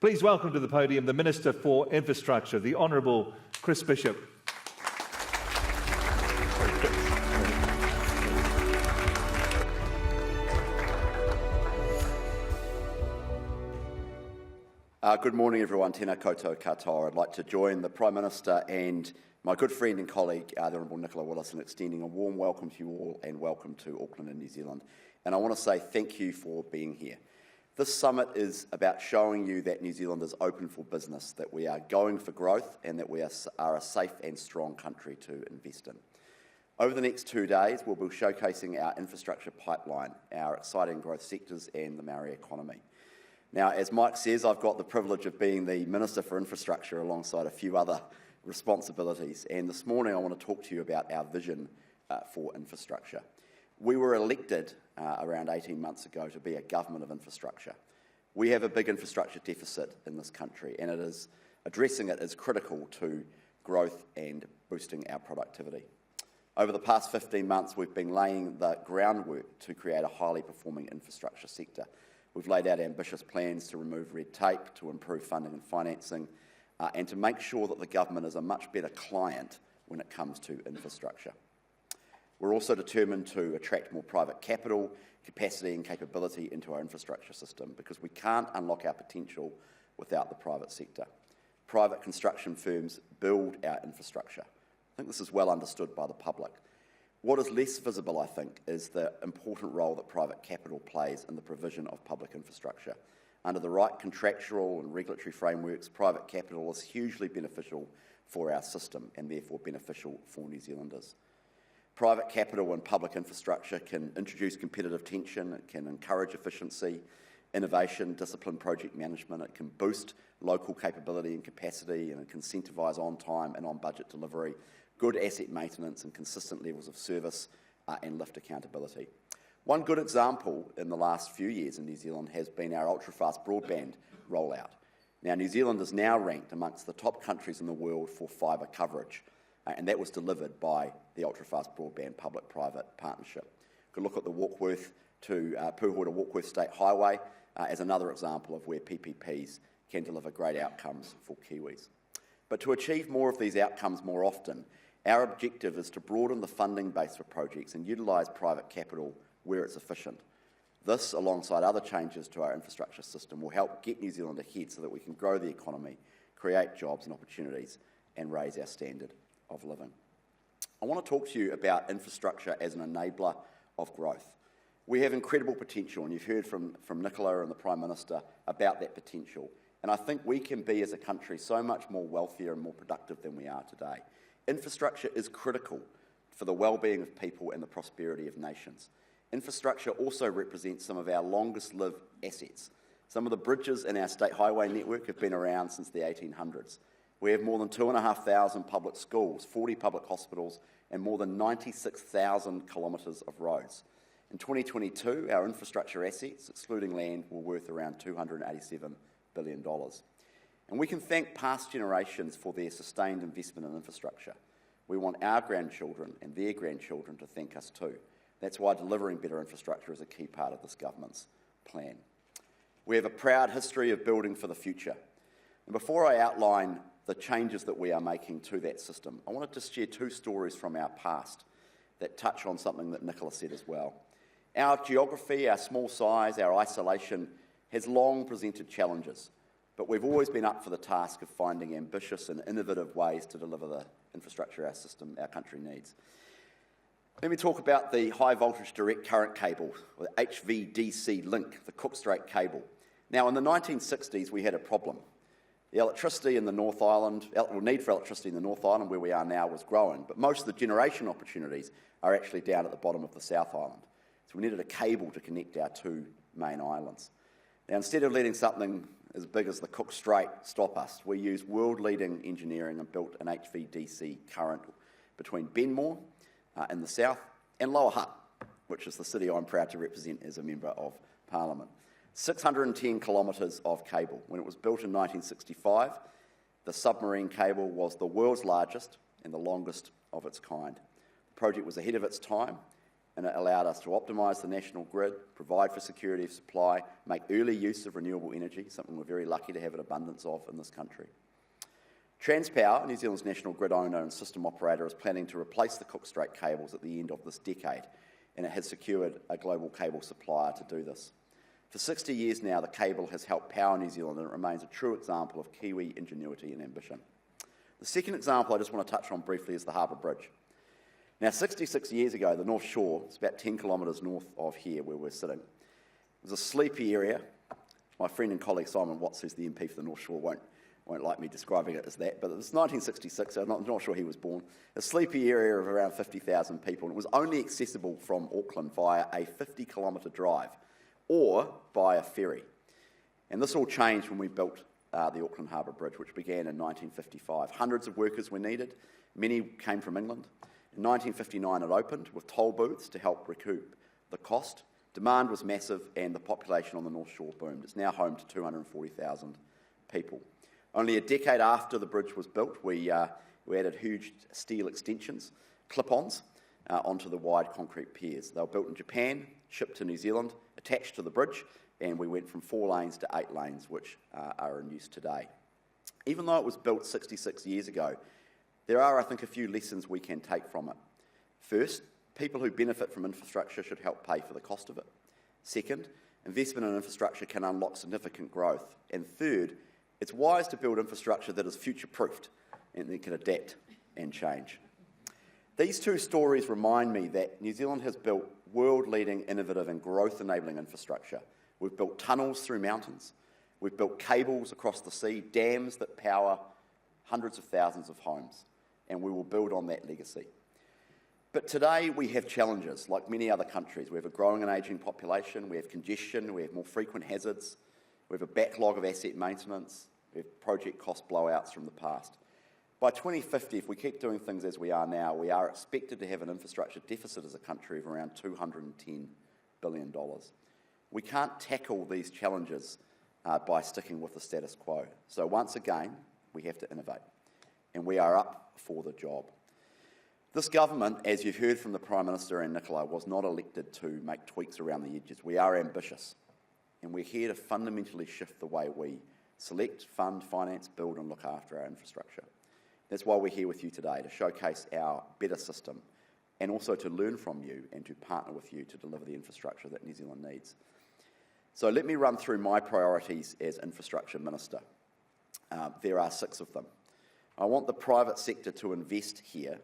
Please welcome to the podium the Minister for Infrastructure, the Honourable Chris Bishop. Good morning, everyone. Tēnā koutou katoa. I'd like to join the Prime Minister and my good friend and colleague, the Honourable Nicola Willis, in extending a warm welcome to you all and welcome to Auckland and New Zealand. And I want to say thank you for being here. This summit is about showing you that New Zealand is open for business, that we are going for growth and that we are a safe and strong country to invest in. Over the next 2 days, we'll be showcasing our infrastructure pipeline, our exciting growth sectors and the Māori economy. Now, as Mike says, I've got the privilege of being the Minister for Infrastructure alongside a few other responsibilities. And this morning I want to talk to you about our vision for infrastructure. We were elected around 18 months ago to be a government of infrastructure. We have a big infrastructure deficit in this country, and addressing it is critical to growth and boosting our productivity. Over the past 15 months, we've been laying the groundwork to create a highly performing infrastructure sector. We've laid out ambitious plans to remove red tape, to improve funding and financing, and to make sure that the government is a much better client when it comes to infrastructure. We're also determined to attract more private capital, capacity and capability into our infrastructure system, because we can't unlock our potential without the private sector. Private construction firms build our infrastructure. I think this is well understood by the public. What is less visible, I think, is the important role that private capital plays in the provision of public infrastructure. Under the right contractual and regulatory frameworks, private capital is hugely beneficial for our system and therefore beneficial for New Zealanders. Private capital and public infrastructure can introduce competitive tension, it can encourage efficiency, innovation, disciplined project management, it can boost local capability and capacity, and it can incentivise on-time and on-budget delivery, good asset maintenance and consistent levels of service and lift accountability. One good example in the last few years in New Zealand has been our ultra-fast broadband rollout. Now, New Zealand is now ranked amongst the top countries in the world for fibre coverage, and that was delivered by the ultra-fast broadband public-private partnership. You could look at the Warkworth to Pūhoi to Warkworth State Highway as another example of where PPPs can deliver great outcomes for Kiwis. But to achieve more of these outcomes more often, our objective is to broaden the funding base for projects and utilise private capital where it's efficient. This, alongside other changes to our infrastructure system, will help get New Zealand ahead so that we can grow the economy, create jobs and opportunities, and raise our standard of living. I want to talk to you about infrastructure as an enabler of growth. We have incredible potential, and you've heard from Nicola and the Prime Minister about that potential. And I think we can be, as a country, so much more wealthier and more productive than we are today. Infrastructure is critical for the well-being of people and the prosperity of nations. Infrastructure also represents some of our longest-lived assets. Some of the bridges in our state highway network have been around since the 1800s. We have more than 2,500 public schools, 40 public hospitals, and more than 96,000 kilometres of roads. In 2022, our infrastructure assets, excluding land, were worth around $287 billion. And we can thank past generations for their sustained investment in infrastructure. We want our grandchildren and their grandchildren to thank us too. That's why delivering better infrastructure is a key part of this government's plan. We have a proud history of building for the future. And before I outline the changes that we are making to that system, I wanted to share two stories from our past that touch on something that Nicola said as well. Our geography, our small size, our isolation has long presented challenges, but we've always been up for the task of finding ambitious and innovative ways to deliver the infrastructure our country needs. Let me talk about the high voltage direct current cable, or the HVDC link, the Cook Strait cable. Now, in the 1960s, we had a problem. The electricity in the North Island, the need for electricity in the North Island, where we are now, was growing, but most of the generation opportunities are actually down at the bottom of the South Island. So we needed a cable to connect our two main islands. Now, instead of letting something as big as the Cook Strait stop us, we used world-leading engineering and built an HVDC current between Benmore in the south and Lower Hutt, which is the city I'm proud to represent as a Member of Parliament. 610 kilometres of cable. When it was built in 1965, the submarine cable was the world's largest and the longest of its kind. The project was ahead of its time, and it allowed us to optimise the national grid, provide for security of supply, make early use of renewable energy, something we're very lucky to have an abundance of in this country. Transpower, New Zealand's national grid owner and system operator, is planning to replace the Cook Strait cables at the end of this decade, and it has secured a global cable supplier to do this. For 60 years now, the cable has helped power New Zealand, and it remains a true example of Kiwi ingenuity and ambition. The second example I just want to touch on briefly is the Harbour Bridge. Now, 66 years ago, the North Shore, it's about 10 kilometres north of here where we're sitting, it was a sleepy area. My friend and colleague Simon Watts, who's the MP for the North Shore, won't like me describing it as that, but it was 1966, so I'm not sure he was born. A sleepy area of around 50,000 people, and it was only accessible from Auckland via a 50-kilometre drive or by a ferry. And this all changed when we built the Auckland Harbour Bridge, which began in 1955. Hundreds of workers were needed. Many came from England. In 1959 it opened with toll booths to help recoup the cost. Demand was massive and the population on the North Shore boomed. It's now home to 240,000 people. Only a decade after the bridge was built, we added huge steel extensions, clip-ons, onto the wide concrete piers. They were built in Japan, shipped to New Zealand, attached to the bridge, and we went from 4 lanes to 8 lanes, which are in use today. Even though it was built 66 years ago, there are, I think, a few lessons we can take from it. First, people who benefit from infrastructure should help pay for the cost of it. Second, investment in infrastructure can unlock significant growth. And third, it's wise to build infrastructure that is future-proofed and that can adapt and change. These two stories remind me that New Zealand has built world-leading, innovative and growth-enabling infrastructure. We've built tunnels through mountains. We've built cables across the sea, dams that power hundreds of thousands of homes, and we will build on that legacy. But today we have challenges, like many other countries. We have a growing and ageing population, we have congestion, we have more frequent hazards, we have a backlog of asset maintenance, we have project cost blowouts from the past. By 2050, if we keep doing things as we are now, we are expected to have an infrastructure deficit as a country of around $210 billion. We can't tackle these challenges by sticking with the status quo. So once again, we have to innovate, and we are up for the job. This government, as you've heard from the Prime Minister and Nicola, was not elected to make tweaks around the edges. We are ambitious, and we're here to fundamentally shift the way we select, fund, finance, build and look after our infrastructure. That's why we're here with you today, to showcase our better system and also to learn from you and to partner with you to deliver the infrastructure that New Zealand needs. So let me run through my priorities as Infrastructure Minister. There are 6 of them. I want the private sector to invest here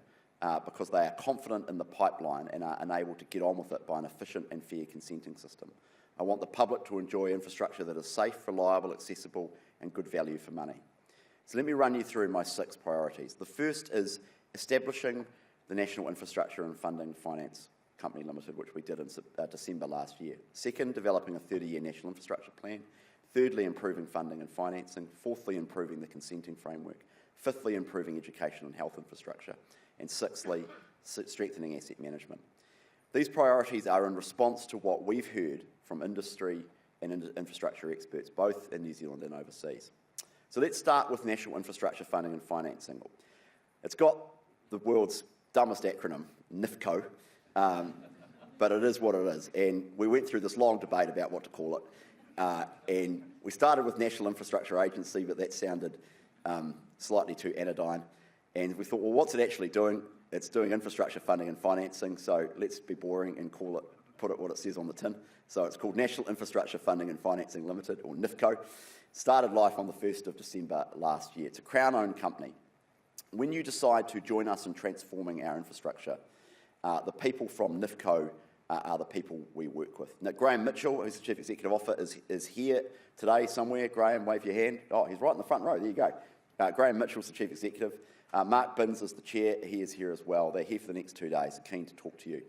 because they are confident in the pipeline and are unable to get on with it by an efficient and fair consenting system. I want the public to enjoy infrastructure that is safe, reliable, accessible and good value for money. So let me run you through my 6 priorities. The first is establishing the National Infrastructure and Funding Finance Company Limited, which we did in December last year. Second, developing a 30-year national infrastructure plan. Thirdly, improving funding and financing. Fourthly, improving the consenting framework. Fifthly, improving education and health infrastructure. And sixthly, strengthening asset management. These priorities are in response to what we've heard from industry and infrastructure experts, both in New Zealand and overseas. So let's start with national infrastructure funding and financing. It's got the world's dumbest acronym, NIFCO, but it is what it is. And we went through this long debate about what to call it. And we started with National Infrastructure Agency, but that sounded slightly too anodyne. And we thought, well, what's it actually doing? It's doing infrastructure funding and financing, so let's be boring and put it what it says on the tin. So it's called National Infrastructure Funding and Financing Limited, or NIFCO. Started life on the 1st of December last year. It's a Crown-owned company. When you decide to join us in transforming our infrastructure, the people from NIFCO are the people we work with. Now, Graham Mitchell, who's the Chief Executive Officer, is here today somewhere. Graham, wave your hand. Oh, he's right in the front row. There you go. Graham Mitchell's the Chief Executive. Mark Binns is the Chair. He is here as well. They're here for the next 2 days, keen to talk to you.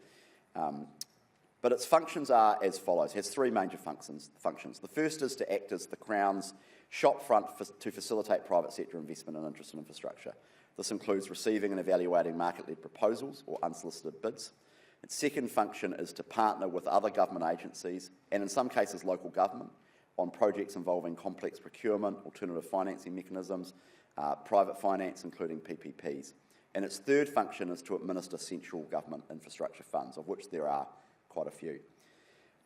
But its functions are as follows. It has three major functions. The first is to act as the Crown's shop front to facilitate private sector investment and interest in infrastructure. This includes receiving and evaluating market-led proposals or unsolicited bids. Its second function is to partner with other government agencies, and in some cases local government, on projects involving complex procurement, alternative financing mechanisms, private finance, including PPPs. And its third function is to administer central government infrastructure funds, of which there are quite a few.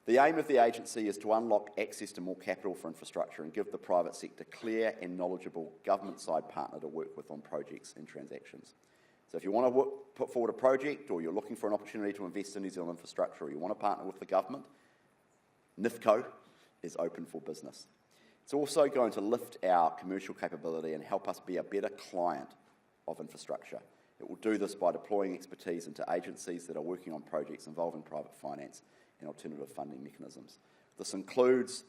The aim of the agency is to unlock access to more capital for infrastructure and give the private sector clear and knowledgeable government-side partner to work with on projects and transactions. So if you want to put forward a project, or you're looking for an opportunity to invest in New Zealand infrastructure, or you want to partner with the government, NIFCO is open for business. It's also going to lift our commercial capability and help us be a better client of infrastructure. It will do this by deploying expertise into agencies that are working on projects involving private finance and alternative funding mechanisms. This includes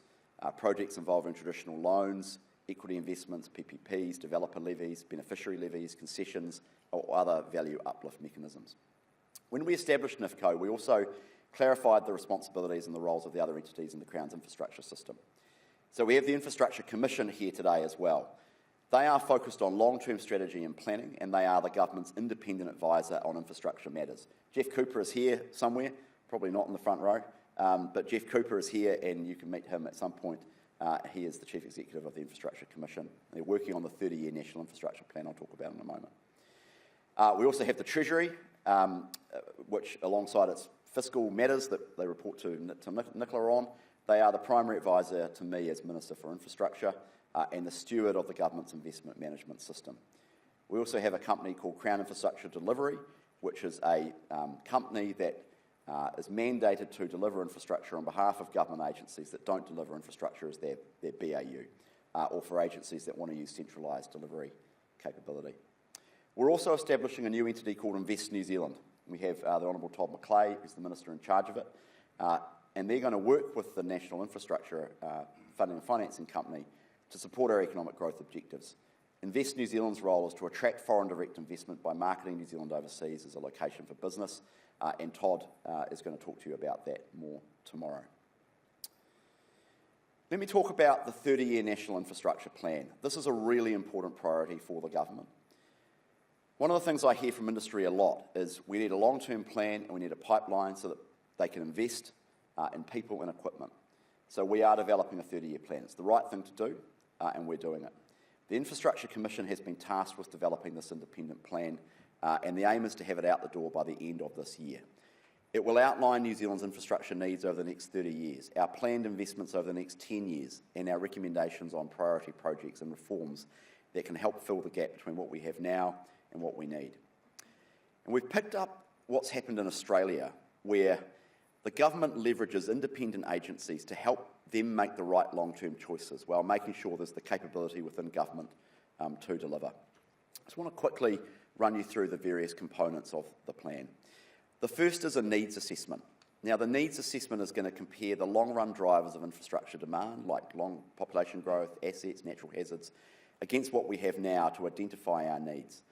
projects involving traditional loans, equity investments, PPPs, developer levies, beneficiary levies, concessions, or other value uplift mechanisms. When we established NIFCO, we also clarified the responsibilities and the roles of the other entities in the Crown's infrastructure system. So we have the Infrastructure Commission here today as well. They are focused on long-term strategy and planning, and they are the government's independent advisor on infrastructure matters. Jeff Cooper is here somewhere, probably not in the front row, but Jeff Cooper is here, and you can meet him at some point. He is the Chief Executive of the Infrastructure Commission. They're working on the 30-year National Infrastructure Plan I'll talk about in a moment. We also have the Treasury, which alongside its fiscal matters that they report to Nicola on, they are the primary advisor to me as Minister for Infrastructure and the steward of the government's investment management system. We also have a company called Crown Infrastructure Delivery, which is a company that is mandated to deliver infrastructure on behalf of government agencies that don't deliver infrastructure as their BAU, or for agencies that want to use centralised delivery capability. We're also establishing a new entity called Invest New Zealand. We have the Honourable Todd McClay, who's the Minister in charge of it, and they're going to work with the National Infrastructure Funding and Financing Company to support our economic growth objectives. Invest New Zealand's role is to attract foreign direct investment by marketing New Zealand overseas as a location for business, and Todd is going to talk to you about that more tomorrow. Let me talk about the 30-year National Infrastructure Plan. This is a really important priority for the government. One of the things I hear from industry a lot is we need a long-term plan and we need a pipeline so that they can invest in people and equipment. So we are developing a 30-year plan. It's the right thing to do, and we're doing it. The Infrastructure Commission has been tasked with developing this independent plan, and the aim is to have it out the door by the end of this year. It will outline New Zealand's infrastructure needs over the next 30 years, our planned investments over the next 10 years, and our recommendations on priority projects and reforms that can help fill the gap between what we have now and what we need. And we've picked up what's happened in Australia, where the government leverages independent agencies to help them make the right long-term choices while making sure there's the capability within government to deliver. I just want to quickly run you through the various components of the plan. The first is a needs assessment. Now, the needs assessment is going to compare the long-run drivers of infrastructure demand, like long population growth, assets, natural hazards, against what we have now to identify our needs.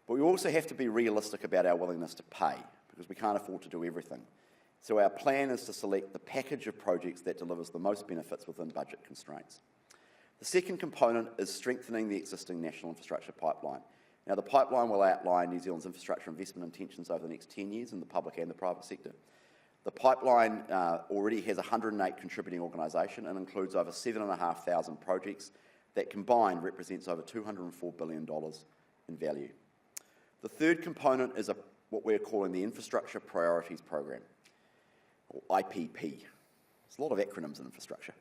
But we also have to be realistic about our willingness to pay, because we can't afford to do everything. So our plan is to select the package of projects that delivers the most benefits within budget constraints. The second component is strengthening the existing national infrastructure pipeline. Now, the pipeline will outline New Zealand's infrastructure investment intentions over the next 10 years in the public and the private sector. The pipeline already has 108 contributing organisations and includes over 7,500 projects that combined represents over $204 billion in value. The third component is what we're calling the Infrastructure Priorities Program, or IPP. There's a lot of acronyms in infrastructure.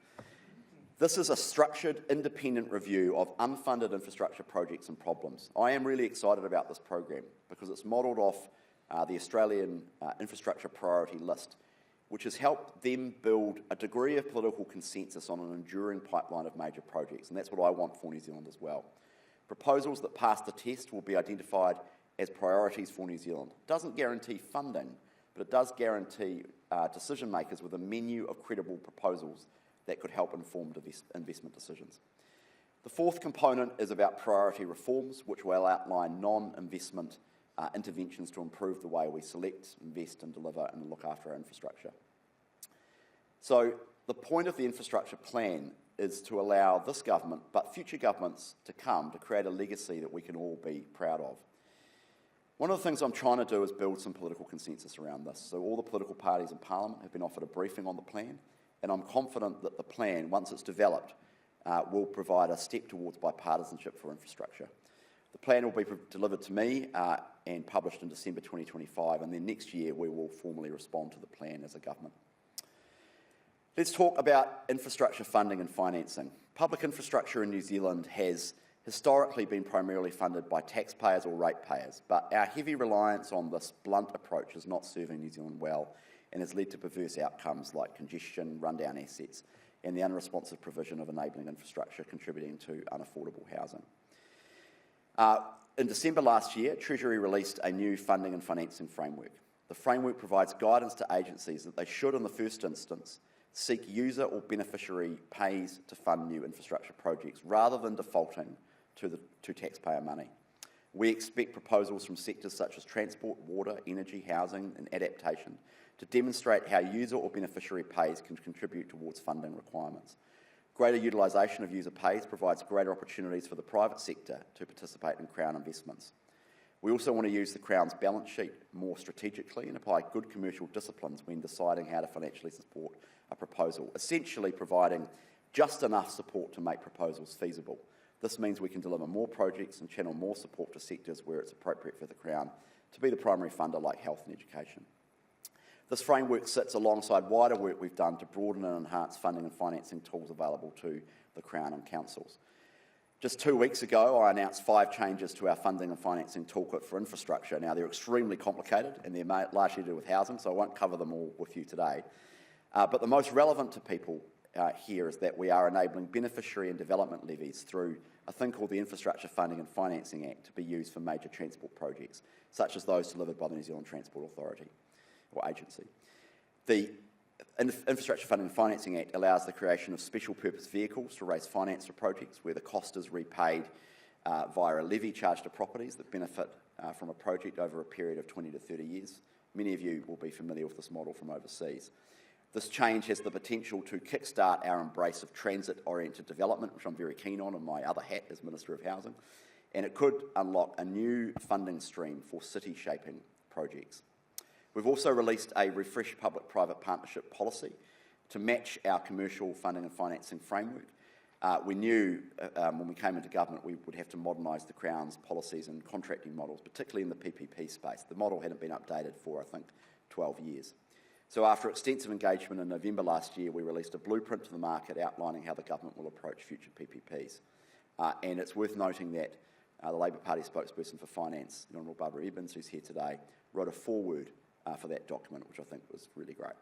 This is a structured, independent review of unfunded infrastructure projects and problems. I am really excited about this program because it's modelled off the Australian Infrastructure Priority List, which has helped them build a degree of political consensus on an enduring pipeline of major projects, and that's what I want for New Zealand as well. Proposals that pass the test will be identified as priorities for New Zealand. It doesn't guarantee funding, but it does guarantee decision makers with a menu of credible proposals that could help inform investment decisions. The fourth component is about priority reforms, which will outline non-investment interventions to improve the way we select, invest and deliver and look after our infrastructure. So the point of the infrastructure plan is to allow this government, but future governments to come, to create a legacy that we can all be proud of. One of the things I'm trying to do is build some political consensus around this. So all the political parties in Parliament have been offered a briefing on the plan, and I'm confident that the plan, once it's developed, will provide a step towards bipartisanship for infrastructure. The plan will be delivered to me and published in December 2025, and then next year we will formally respond to the plan as a government. Let's talk about infrastructure funding and financing. Public infrastructure in New Zealand has historically been primarily funded by taxpayers or ratepayers, but our heavy reliance on this blunt approach is not serving New Zealand well and has led to perverse outcomes like congestion, rundown assets, and the unresponsive provision of enabling infrastructure contributing to unaffordable housing. In December last year, Treasury released a new funding and financing framework. The framework provides guidance to agencies that they should, in the first instance, seek user or beneficiary pays to fund new infrastructure projects rather than defaulting to taxpayer money. We expect proposals from sectors such as transport, water, energy, housing and adaptation to demonstrate how user or beneficiary pays can contribute towards funding requirements. Greater utilisation of user pays provides greater opportunities for the private sector to participate in Crown investments. We also want to use the Crown's balance sheet more strategically and apply good commercial disciplines when deciding how to financially support a proposal, essentially providing just enough support to make proposals feasible. This means we can deliver more projects and channel more support to sectors where it's appropriate for the Crown to be the primary funder, like health and education. This framework sits alongside wider work we've done to broaden and enhance funding and financing tools available to the Crown and councils. Just 2 weeks ago, I announced 5 changes to our funding and financing toolkit for infrastructure. Now, they're extremely complicated and they're largely to do with housing, so I won't cover them all with you today. But the most relevant to people here is that we are enabling beneficiary and development levies through a thing called the Infrastructure Funding and Financing Act to be used for major transport projects, such as those delivered by the New Zealand Transport Authority or Agency. The Infrastructure Funding and Financing Act allows the creation of special purpose vehicles to raise finance for projects where the cost is repaid via a levy charged to properties that benefit from a project over a period of 20 to 30 years. Many of you will be familiar with this model from overseas. This change has the potential to kickstart our embrace of transit-oriented development, which I'm very keen on in my other hat as Minister of Housing, and it could unlock a new funding stream for city-shaping projects. We've also released a refreshed public-private partnership policy to match our commercial funding and financing framework. We knew when we came into government we would have to modernise the Crown's policies and contracting models, particularly in the PPP space. The model hadn't been updated for, I think, 12 years. So after extensive engagement in November last year, we released a blueprint to the market outlining how the government will approach future PPPs. And it's worth noting that the Labour Party spokesperson for Finance, the Honourable Barbara Evans, who's here today, wrote a foreword for that document, which I think was really great.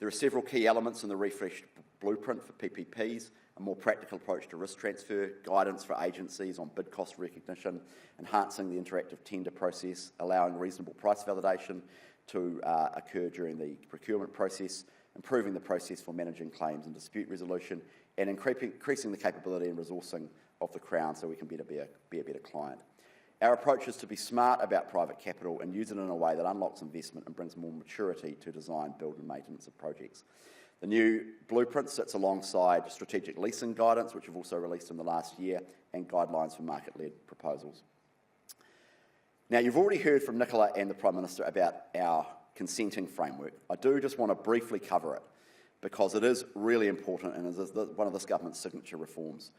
There are several key elements in the refreshed blueprint for PPPs: a more practical approach to risk transfer, guidance for agencies on bid cost recognition, enhancing the interactive tender process, allowing reasonable price validation to occur during the procurement process, improving the process for managing claims and dispute resolution, and increasing the capability and resourcing of the Crown so we can be a better client. Our approach is to be smart about private capital and use it in a way that unlocks investment and brings more maturity to design, build and maintenance of projects. The new blueprint sits alongside strategic leasing guidance, which we've also released in the last year, and guidelines for market-led proposals. Now, you've already heard from Nicola and the Prime Minister about our consenting framework. I do just want to briefly cover it because it is really important and is one of this government's signature reforms.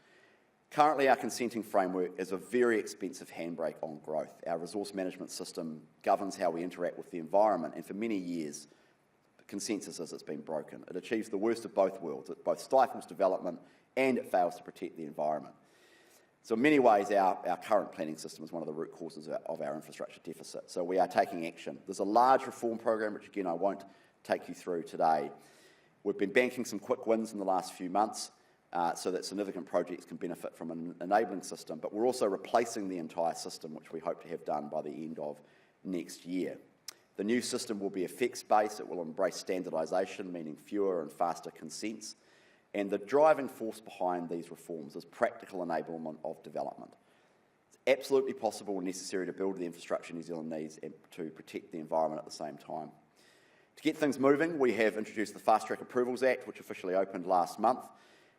Currently, our consenting framework is a very expensive handbrake on growth. Our resource management system governs how we interact with the environment, and for many years, the consensus is it's been broken. It achieves the worst of both worlds. It both stifles development and it fails to protect the environment. So in many ways, our current planning system is one of the root causes of our infrastructure deficit. So we are taking action. There's a large reform program, which again I won't take you through today. We've been banking some quick wins in the last few months, so that significant projects can benefit from an enabling system, but we're also replacing the entire system, which we hope to have done by the end of next year. The new system will be effects-based. It will embrace standardisation, meaning fewer and faster consents, and the driving force behind these reforms is practical enablement of development. It's absolutely possible and necessary to build the infrastructure New Zealand needs and to protect the environment at the same time. To get things moving, we have introduced the Fast Track Approvals Act, which officially opened last month.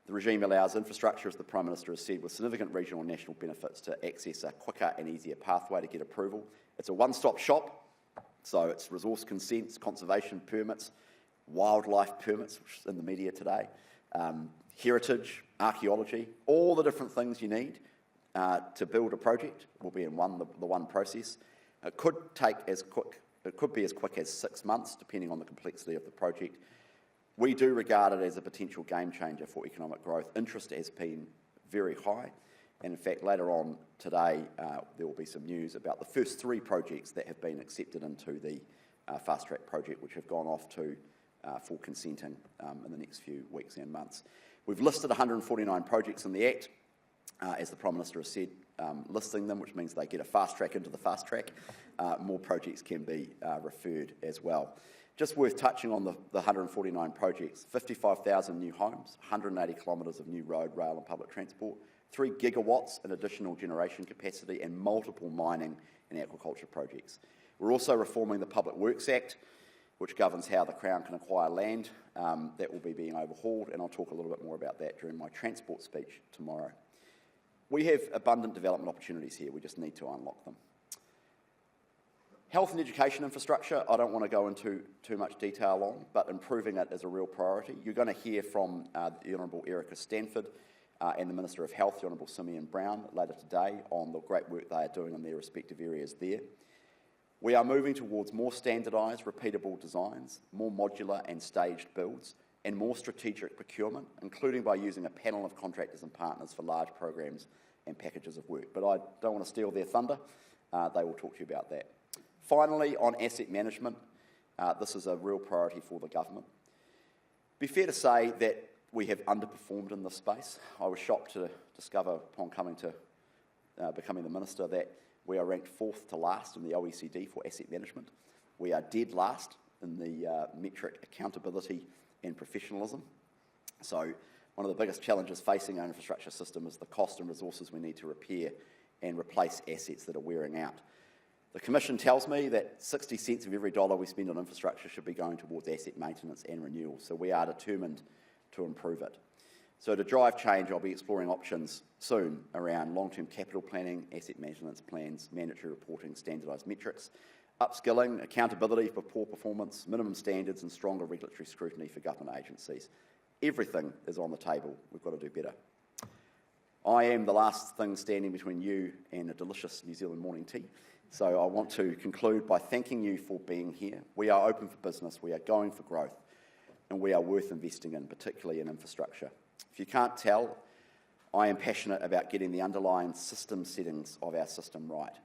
The regime allows infrastructure, as the Prime Minister has said, with significant regional and national benefits to access a quicker and easier pathway to get approval. It's a one-stop shop, so it's resource consents, conservation permits, wildlife permits, which is in the media today, heritage, archaeology, all the different things you need to build a project will be in the one process. It could be as quick as 6 months, depending on the complexity of the project. We do regard it as a potential game changer for economic growth. Interest has been very high, and in fact later on today there will be some news about the first 3 projects that have been accepted into the Fast Track project, which have gone off to for consenting in the next few weeks and months. We've listed 149 projects in the Act, as the Prime Minister has said, listing them, which means they get a fast track into the fast track. More projects can be referred as well. Just worth touching on the 149 projects: 55,000 new homes, 180 kilometres of new road, rail and public transport, 3 gigawatts in additional generation capacity, and multiple mining and aquaculture projects. We're also reforming the Public Works Act, which governs how the Crown can acquire land. That will be being overhauled, and I'll talk a little bit more about that during my transport speech tomorrow. We have abundant development opportunities here. We just need to unlock them. Health and education infrastructure, I don't want to go into too much detail on, but improving it is a real priority. You're going to hear from the Honourable Erica Stanford and the Minister of Health, the Honourable Simeon Brown, later today on the great work they are doing in their respective areas there. We are moving towards more standardised, repeatable designs, more modular and staged builds, and more strategic procurement, including by using a panel of contractors and partners for large programs and packages of work. But I don't want to steal their thunder. They will talk to you about that. Finally, on asset management, this is a real priority for the government. It'd be fair to say that we have underperformed in this space. I was shocked to discover upon coming to becoming the Minister that we are ranked 4th to last in the OECD for asset management. We are dead last in the metric accountability and professionalism. So one of the biggest challenges facing our infrastructure system is the cost and resources we need to repair and replace assets that are wearing out. The Commission tells me that 60 cents of every dollar we spend on infrastructure should be going towards asset maintenance and renewal, so we are determined to improve it. So to drive change, I'll be exploring options soon around long-term capital planning, asset maintenance plans, mandatory reporting, standardised metrics, upskilling, accountability for poor performance, minimum standards and stronger regulatory scrutiny for government agencies. Everything is on the table. We've got to do better. I am the last thing standing between you and a delicious New Zealand morning tea. So I want to conclude by thanking you for being here. We are open for business, we are going for growth, and we are worth investing in, particularly in infrastructure. If you can't tell, I am passionate about getting the underlying system settings of our system right.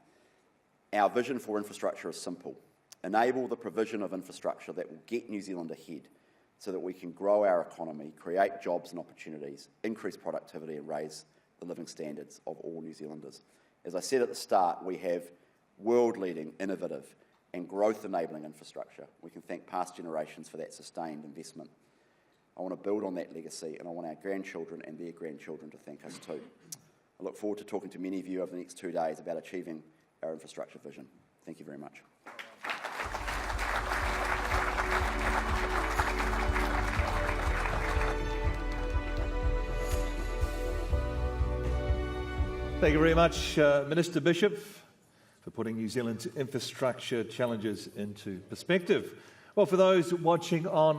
Our vision for infrastructure is simple: enable the provision of infrastructure that will get New Zealand ahead so that we can grow our economy, create jobs and opportunities, increase productivity and raise the living standards of all New Zealanders. As I said at the start, we have world-leading, innovative and growth-enabling infrastructure. We can thank past generations for that sustained investment. I want to build on that legacy, and I want our grandchildren and their grandchildren to thank us too. I look forward to talking to many of you over the next 2 days about achieving our infrastructure vision. Thank you very much. Thank you very much, Minister Bishop, for putting New Zealand's infrastructure challenges into perspective. Well, for those watching on